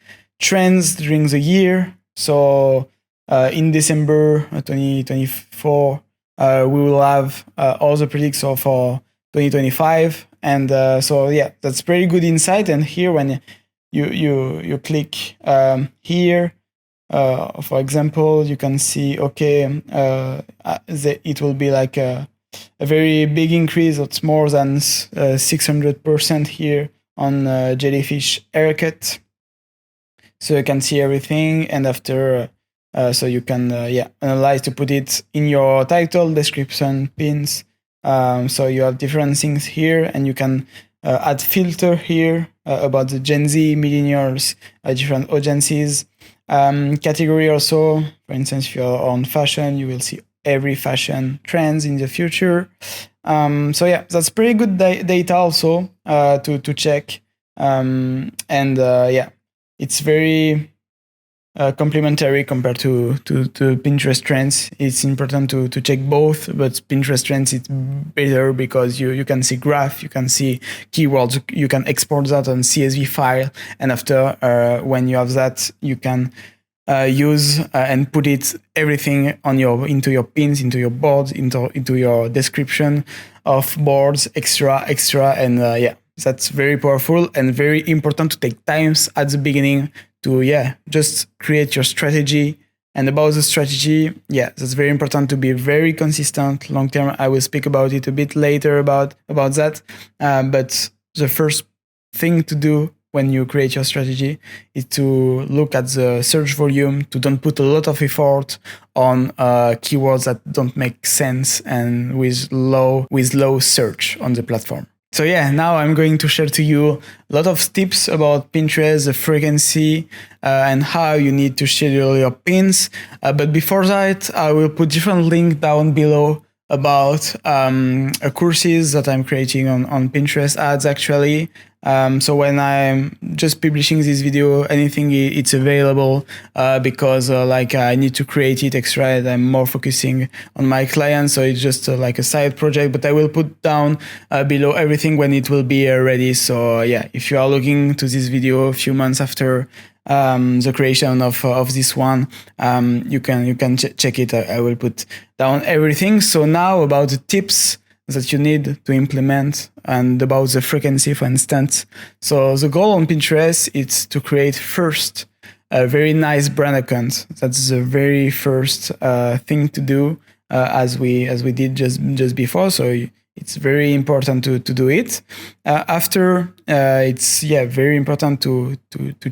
trends during the year. So in December 2024, we will have all the predictions for 2025. And so yeah, that's pretty good insight. And here, when you click here, for example, you can see, okay, it will be like a very big increase. It's more than 600% here on jellyfish haircut. So you can see everything, and after so you can analyze to put it in your title, description, pins. So you have different things here, and you can add filter here about the Gen Z, millennials, different audiences. Category also, for instance, if you're on fashion, you will see every fashion trends in the future. So yeah, that's pretty good data also to check. It's very complementary compared to Pinterest trends. It's important to check both, but Pinterest trends it's better because you can see graph, you can see keywords, you can export that on CSV file, and after when you have that, you can use and put it everything on into your pins, into your boards, into your description of boards, extra, and that's very powerful and very important to take times at the beginning to just create your strategy. And about the strategy, that's very important to be very consistent long term. I will speak about it a bit later about that. But the first thing to do when you create your strategy is to look at the search volume, to don't put a lot of effort on keywords that don't make sense and with low search on the platform. So now I'm going to share to you a lot of tips about Pinterest, the frequency, and how you need to schedule your pins. But before that, I will put different links down below about courses that I'm creating on Pinterest ads actually. So when I'm just publishing this video, anything it's available because I need to create it extra and I'm more focusing on my clients. So it's just like a side project, but I will put down below everything when it will be ready. So if you are looking to this video a few months after the creation of this one, you can check it. I will put down everything. So now about the tips that you need to implement and about the frequency, for instance. So the goal on Pinterest is to create first a very nice brand account. That's the very first thing to do as we did just before. So it's very important to do it. After it's very important to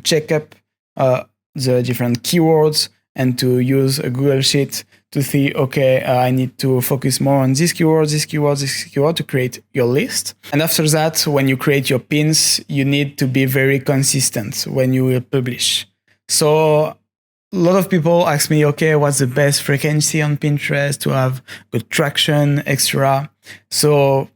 check up the different keywords and to use a Google Sheet to see, okay, I need to focus more on this keyword to create your list. And after that, when you create your pins, you need to be very consistent when you will publish. So a lot of people ask me, okay, what's the best frequency on Pinterest to have good traction, extra? So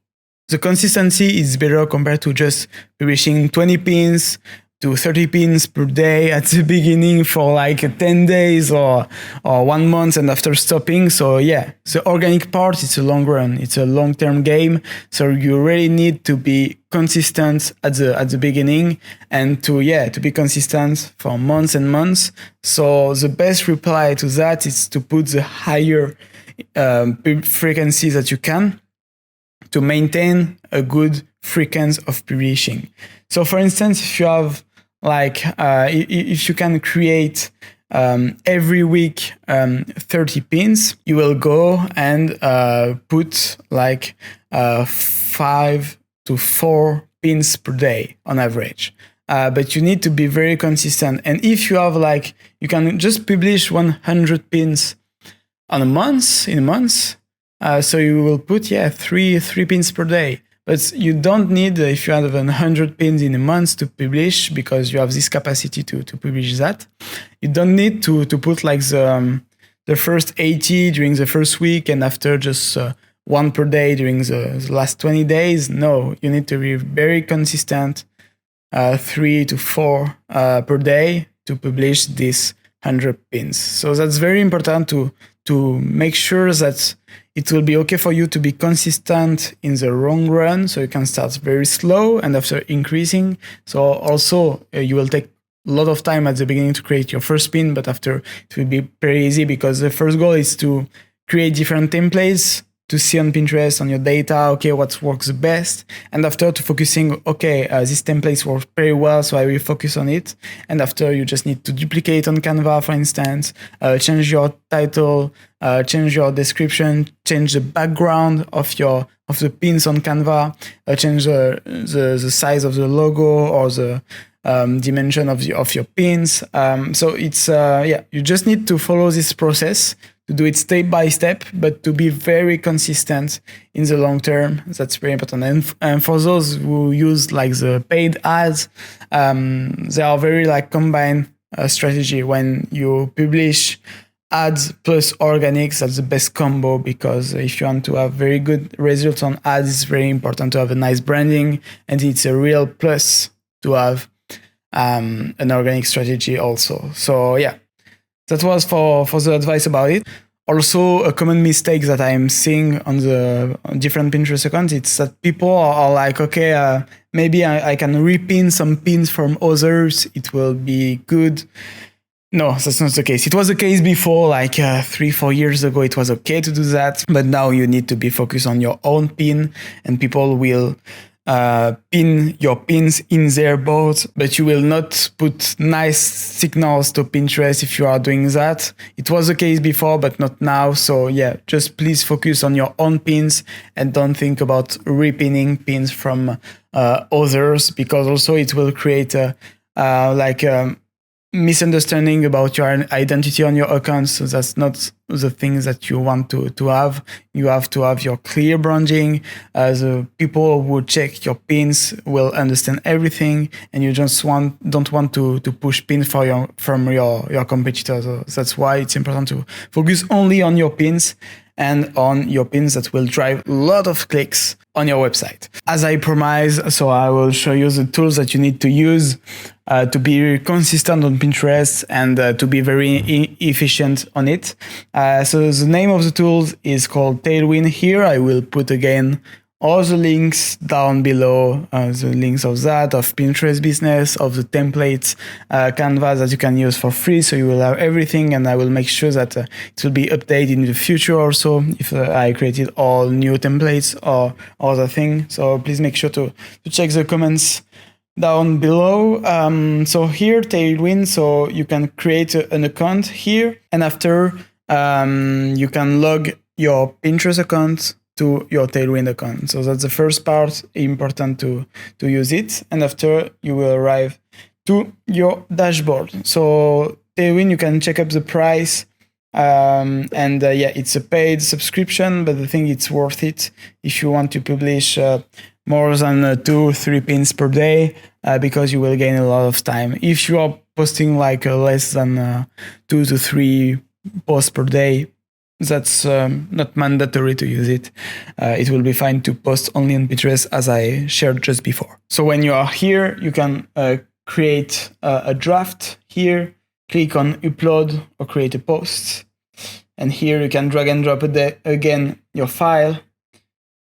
the consistency is better compared to just publishing 20 pins to 30 pins per day at the beginning for like 10 days or 1 month and after stopping. So the organic part, it's a long run. It's a long-term game. So you really need to be consistent at the beginning and to be consistent for months and months. So the best reply to that is to put the higher frequency that you can to maintain a good frequency of publishing. So for instance, if you have if you can create every week 30 pins, you will go and put like 5 to 4 pins per day on average. But you need to be very consistent. And if you have like, you can just publish 100 pins in a month. So you will put, three pins per day. But you don't need, if you have 100 pins in a month to publish, because you have this capacity to publish that, you don't need to put like the first 80 during the first week and after just one per day during the last 20 days. No, you need to be very consistent, 3 to 4 per day to publish these 100 pins. So that's very important to make sure that it will be okay for you to be consistent in the long run. So you can start very slow and after increasing. So also you will take a lot of time at the beginning to create your first pin, but after it will be pretty easy, because the first goal is to create different templates to see on Pinterest, on your data, okay, what works the best. And after to focusing, okay, these templates work very well, so I will focus on it. And after you just need to duplicate on Canva, for instance, change your title, change your description, change the background of the pins on Canva, change the size of the logo or the dimension of your pins. So it's, you just need to follow this process, to do it step by step, but to be very consistent in the long term. That's very important. And for those who use like the paid ads, they are very like combined strategy. When you publish ads plus organics, that's the best combo, because if you want to have very good results on ads, it's very important to have a nice branding, and it's a real plus to have an organic strategy also. So yeah, that was for the advice about it. Also, a common mistake that I'm seeing on the different Pinterest accounts, it's that people are like, okay, maybe I can repin some pins from others, it will be good. No, that's not the case. It was the case before, like 3-4 years ago, it was okay to do that. But now you need to be focused on your own pin, and people will pin your pins in their boards, but you will not put nice signals to Pinterest if you are doing that. It was the case before, but not now. So yeah, just please focus on your own pins and don't think about repinning pins from others, because also it will create a misunderstanding about your identity on your account. So that's not the things that you want to have. You have to have your clear branding. The people who check your pins will understand everything, and you just don't want to push pins from your competitors. So that's why it's important to focus only on your pins, and on your pins that will drive a lot of clicks on your website. As I promised, so I will show you the tools that you need to use to be consistent on Pinterest and to be very efficient on it. So the name of the tools is called Tailwind. Here I will put again all the links down below, the links of that, of Pinterest business, of the templates, Canva that you can use for free. So you will have everything, and I will make sure that it will be updated in the future also if I created all new templates or other things. So please make sure to check the comments down below. So here, Tailwind, so you can create an account here, and after you can log your Pinterest account to your Tailwind account. So that's the first part, important to use it. And after you will arrive to your dashboard. So Tailwind, you can check up the price. It's a paid subscription, but I think it's worth it if you want to publish more than 2-3 pins per day, because you will gain a lot of time. If you are posting like less than 2 to 3 posts per day, that's not mandatory to use it. It will be fine to post only on Pinterest, as I shared just before. So when you are here, you can create a draft here, click on upload or create a post. And here you can drag and drop again your file.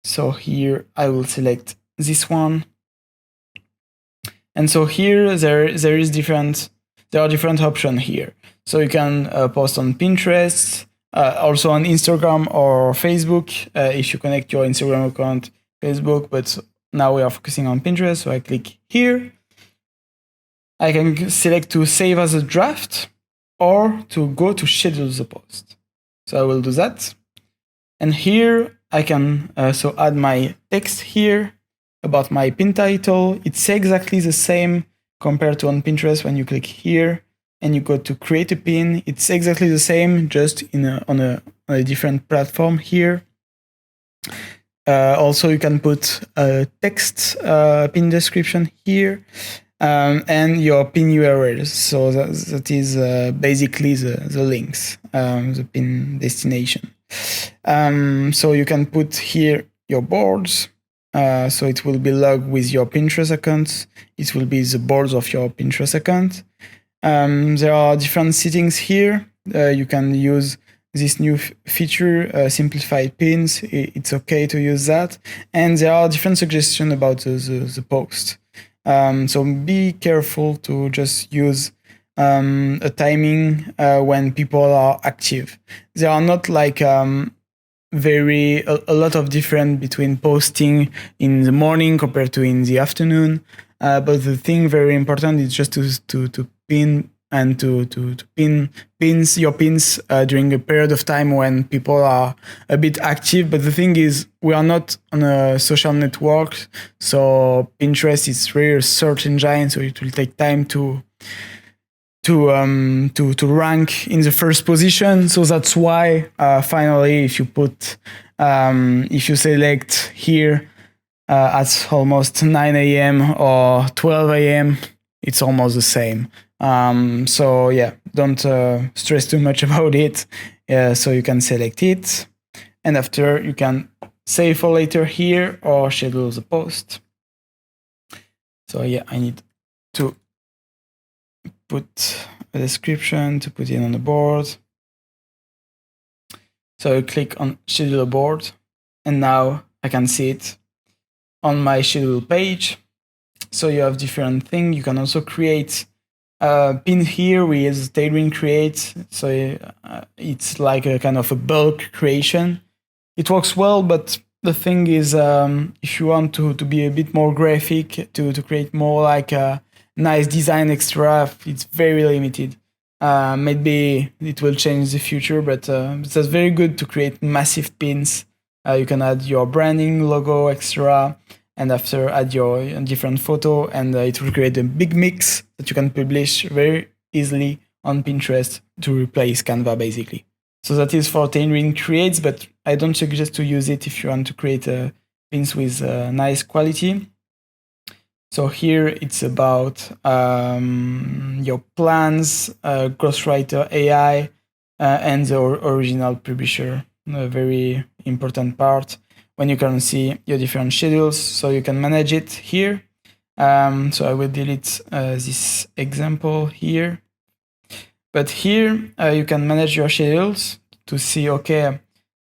So here I will select this one. And so here there are different options here. So you can post on Pinterest, also on Instagram or Facebook, if you connect your Instagram account, Facebook, but now we are focusing on Pinterest. So I click here. I can select to save as a draft. or to go to schedule the post. So I will do that. And here I can so add my text here about my pin title. It's exactly the same compared to on Pinterest. When you click here and you go to create a pin, it's exactly the same, just on a different platform here. Also, you can put a text pin description here and your pin URLs. So that is basically the links, the pin destination. So you can put here your boards. So it will be logged with your Pinterest account. It will be the boards of your Pinterest account. There are different settings here. You can use this new feature, simplified pins. It's okay to use that. And there are different suggestions about the post. So be careful to just use a timing when people are active. There are not like a lot of difference between posting in the morning compared to in the afternoon. But the thing very important is just to pin and to pin your pins during a period of time when people are a bit active. But the thing is, we are not on a social network, so Pinterest is really a search engine, so it will take time to rank in the first position. So that's why finally, if you select here at almost 9 a.m. or 12 a.m., it's almost the same. So yeah, don't stress too much about it. So you can select it, and after you can save for later here or schedule the post. So yeah, I need to put a description to put it on the board. So I click on schedule a board, and now I can see it on my schedule page. So you have different things. You can also create a pin here with Tailwind create. So it's like a kind of a bulk creation. It works well, but the thing is, if you want to be a bit more graphic, to create more like a nice design extra, it's very limited. Maybe it will change in the future, but it's very good to create massive pins. You can add your branding, logo, extra, and after add your different photo, and it will create a big mix that you can publish very easily on Pinterest to replace Canva, basically. So that is for Tailwind creates, but I don't suggest to use it if you want to create pins with nice quality. So here it's about your plans, ghostwriter AI, and the original publisher. A very important part when you can see your different schedules, so you can manage it here. So I will delete this example here. But here you can manage your schedules to see, okay,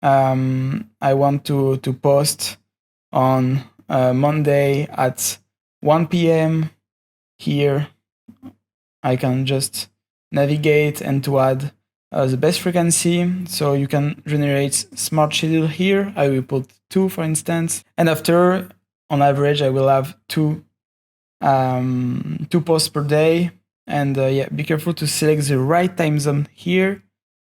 I want to post on Monday at 1 p.m. Here I can just navigate and to add the best frequency. So you can generate smart schedule here. I will put 2, for instance. And after, on average, I will have 2 posts per day. And yeah, be careful to select the right time zone here.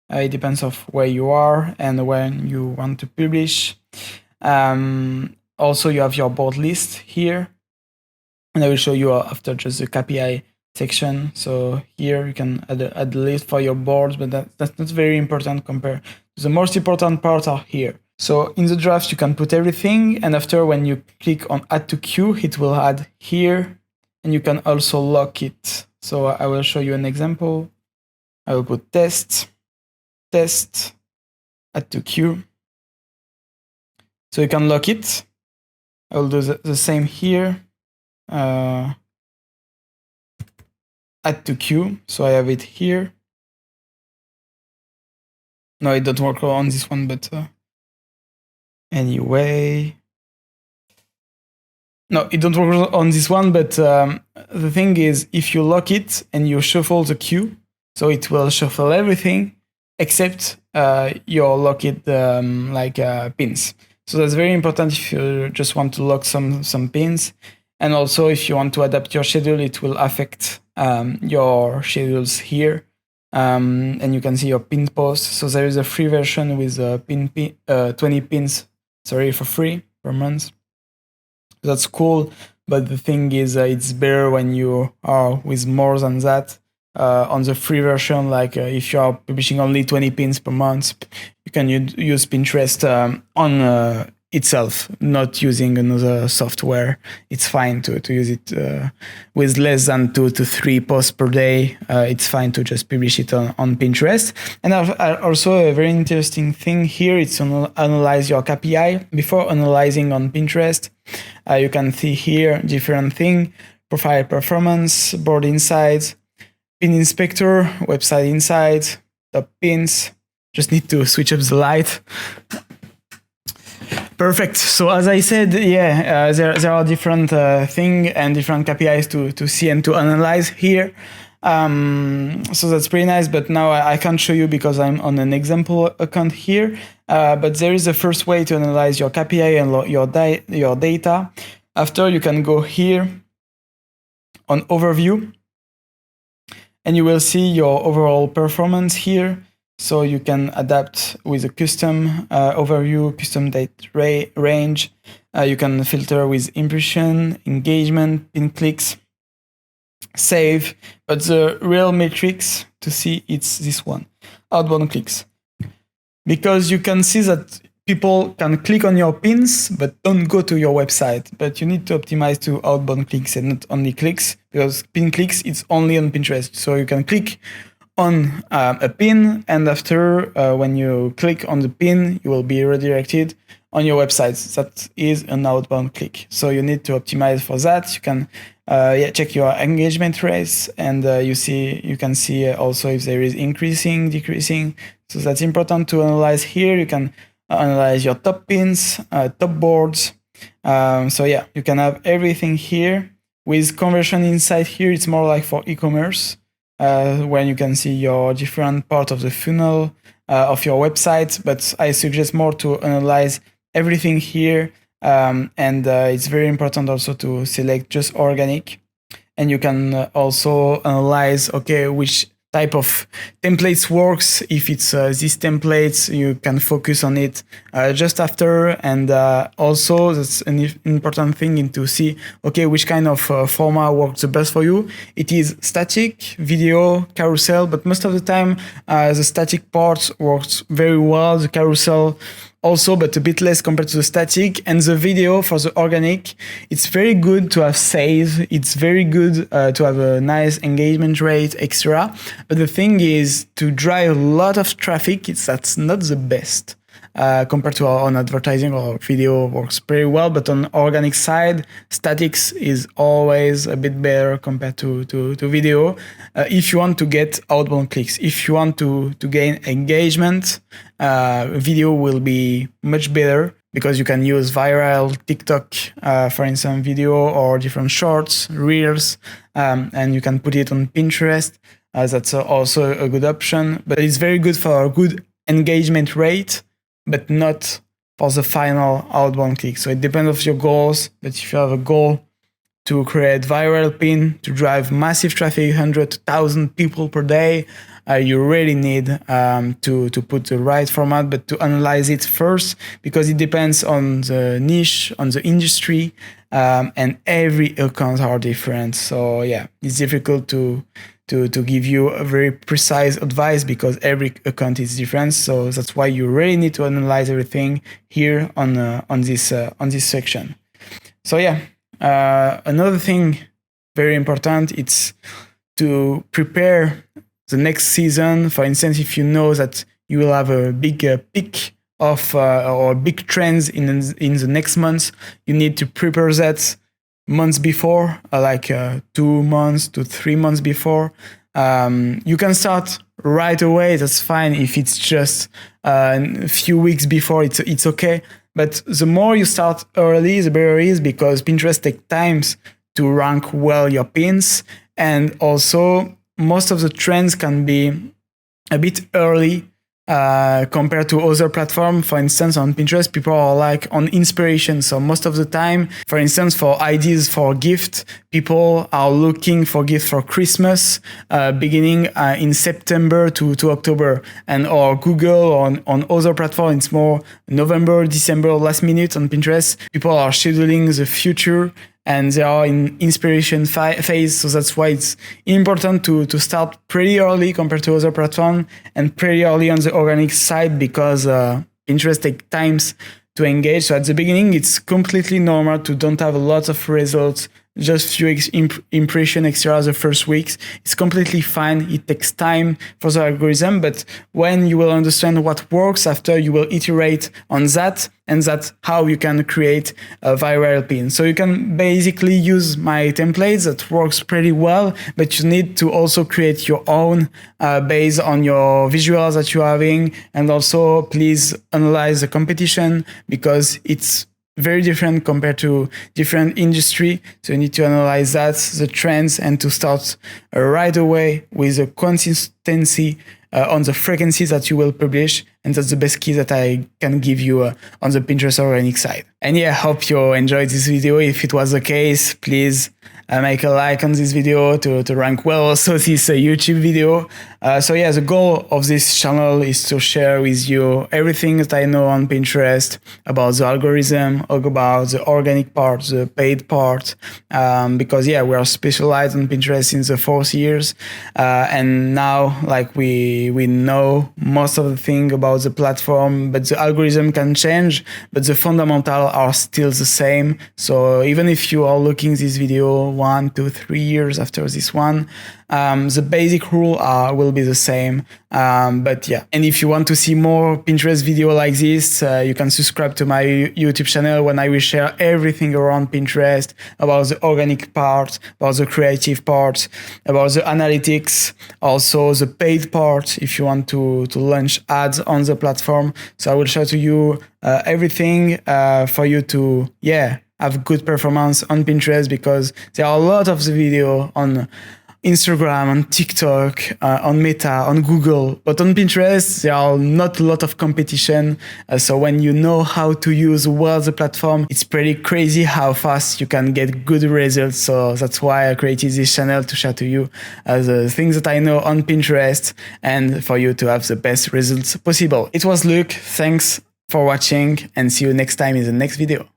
It depends of where you are and when you want to publish. Also, you have your board list here. And I will show you after just the KPI section. So here you can add a list for your boards, but that's not very important compared to the most important parts are here. So in the draft, you can put everything. And after, when you click on add to queue, it will add here, and you can also lock it. So I will show you an example. I will put test, add to queue. So you can lock it. I will do the same here. Add to queue, so I have it here. No, it don't work on this one, but anyway. No, it don't work on this one, but the thing is, if you lock it and you shuffle the queue, so it will shuffle everything except your locked pins. So that's very important if you just want to lock some pins. And also, if you want to adapt your schedule, it will affect your schedules here. and you can see your pin posts. So there is a free version with 20 pins, for free per month. That's cool, but the thing is, it's better when you are with more than that. On the free version, like if you are publishing only 20 pins per month, you can use Pinterest on itself, not using another software. It's fine to use it with less than 2 to 3 posts per day. It's fine to just publish it on Pinterest. And also a very interesting thing here, it's to analyze your KPI. Before analyzing on Pinterest, you can see here different things: profile performance, board insights, pin inspector, website insights, top pins. Just need to switch up the light. Perfect. So as I said, there are different things and different KPIs to see and to analyze here. So that's pretty nice, but now I can't show you because I'm on an example account here. But there is a first way to analyze your KPI and your data. After, you can go here on overview, and you will see your overall performance here. So you can adapt with a custom overview, custom date range. You can filter with impression, engagement, pin clicks, save. But the real metrics to see, it's this one, outbound clicks. Because you can see that people can click on your pins, but don't go to your website. But you need to optimize to outbound clicks and not only clicks, because pin clicks, it's only on Pinterest. So you can click on a pin, and after when you click on the pin, you will be redirected on your website. That is an outbound click. So you need to optimize for that. You can check your engagement rates, and you can see also if there is increasing, decreasing. So that's important to analyze here. You can analyze your top pins, top boards. You can have everything here. With conversion insight here, it's more like for e-commerce, when you can see your different part of the funnel of your website. But I suggest more to analyze everything here. And it's very important also to select just organic. And you can also analyze, which type of templates works. If it's these templates, you can focus on it just after. And also, that's an important thing to see, which kind of format works the best for you. It is static, video, carousel, but most of the time, the static part works very well. The carousel also, but a bit less compared to the static. And the video for the organic, it's very good to have save. It's very good to have a nice engagement rate, etc. But the thing is, to drive a lot of traffic, that's not the best. Compared to on advertising, or video works pretty well, but on organic side, statics is always a bit better compared to video. If you want to get outbound clicks, if you want to gain engagement, video will be much better, because you can use viral TikTok, for instance, video, or different shorts, reels, and you can put it on Pinterest. That's also a good option, but it's very good for a good engagement rate, but not for the final outbound click. So it depends on your goals, but if you have a goal to create viral pin, to drive massive traffic, 100 to 1,000 people per day, you really need to put the right format, but to analyze it first, because it depends on the niche, on the industry, and every account are different. So it's difficult to give you a very precise advice, because every account is different. So that's why you really need to analyze everything here on this section. So another thing very important, it's to prepare the next season. For instance, if you know that you will have a big peak of or big trends in the next month, you need to prepare that months before, 2 months to 3 months before. You can start right away. That's fine. If it's just a few weeks before, it's okay. But the more you start early, the better it is, because Pinterest takes time to rank well your pins. And also, most of the trends can be a bit early. compared to other platforms. For instance, on Pinterest, people are like on inspiration. So most of the time, for instance, for ideas for gift, people are looking for gifts for Christmas, beginning in September to October. And or Google or on other platforms, it's more November, December, last minute. On Pinterest, people are scheduling the future and they are in inspiration phase. So that's why it's important to start pretty early compared to other platforms and pretty early on the organic side, because Pinterest takes times to engage. So at the beginning, it's completely normal to don't have a lot of results, just few impression extra the first weeks. It's completely fine. It takes time for the algorithm, but when you will understand what works after, you will iterate on that, and that's how you can create a viral pin. So you can basically use my templates that works pretty well, but you need to also create your own based on your visuals that you're having. And also please analyze the competition, because it's very different compared to different industry. So you need to analyze that, the trends, and to start right away with a consistency on the frequency that you will publish. And that's the best key that I can give you on the Pinterest organic side. And yeah, I hope you enjoyed this video. If it was the case, please make a like on this video to rank well also this YouTube video. So yeah, the goal of this channel is to share with you everything that I know on Pinterest about the algorithm, about the organic part, the paid part, because yeah, we are specialized on Pinterest since the 4 years, and now like we know most of the thing about the platform, but the algorithm can change, but the fundamentals are still the same. So even if you are looking this video 1, 2, 3 years after this one, the basic rule will be the same. But yeah, and if you want to see more Pinterest video like this, you can subscribe to my YouTube channel, when I will share everything around Pinterest, about the organic part, about the creative part, about the analytics, also the paid part if you want to launch ads on the platform. So I will share to you everything for you to have good performance on Pinterest, because there are a lot of the video on Instagram, on TikTok, on Meta, on Google, but on Pinterest there are not a lot of competition. So when you know how to use well the platform, it's pretty crazy how fast you can get good results. So that's why I created this channel, to share to you the things that I know on Pinterest, and for you to have the best results possible. It was Luke. Thanks for watching, and see you next time in the next video.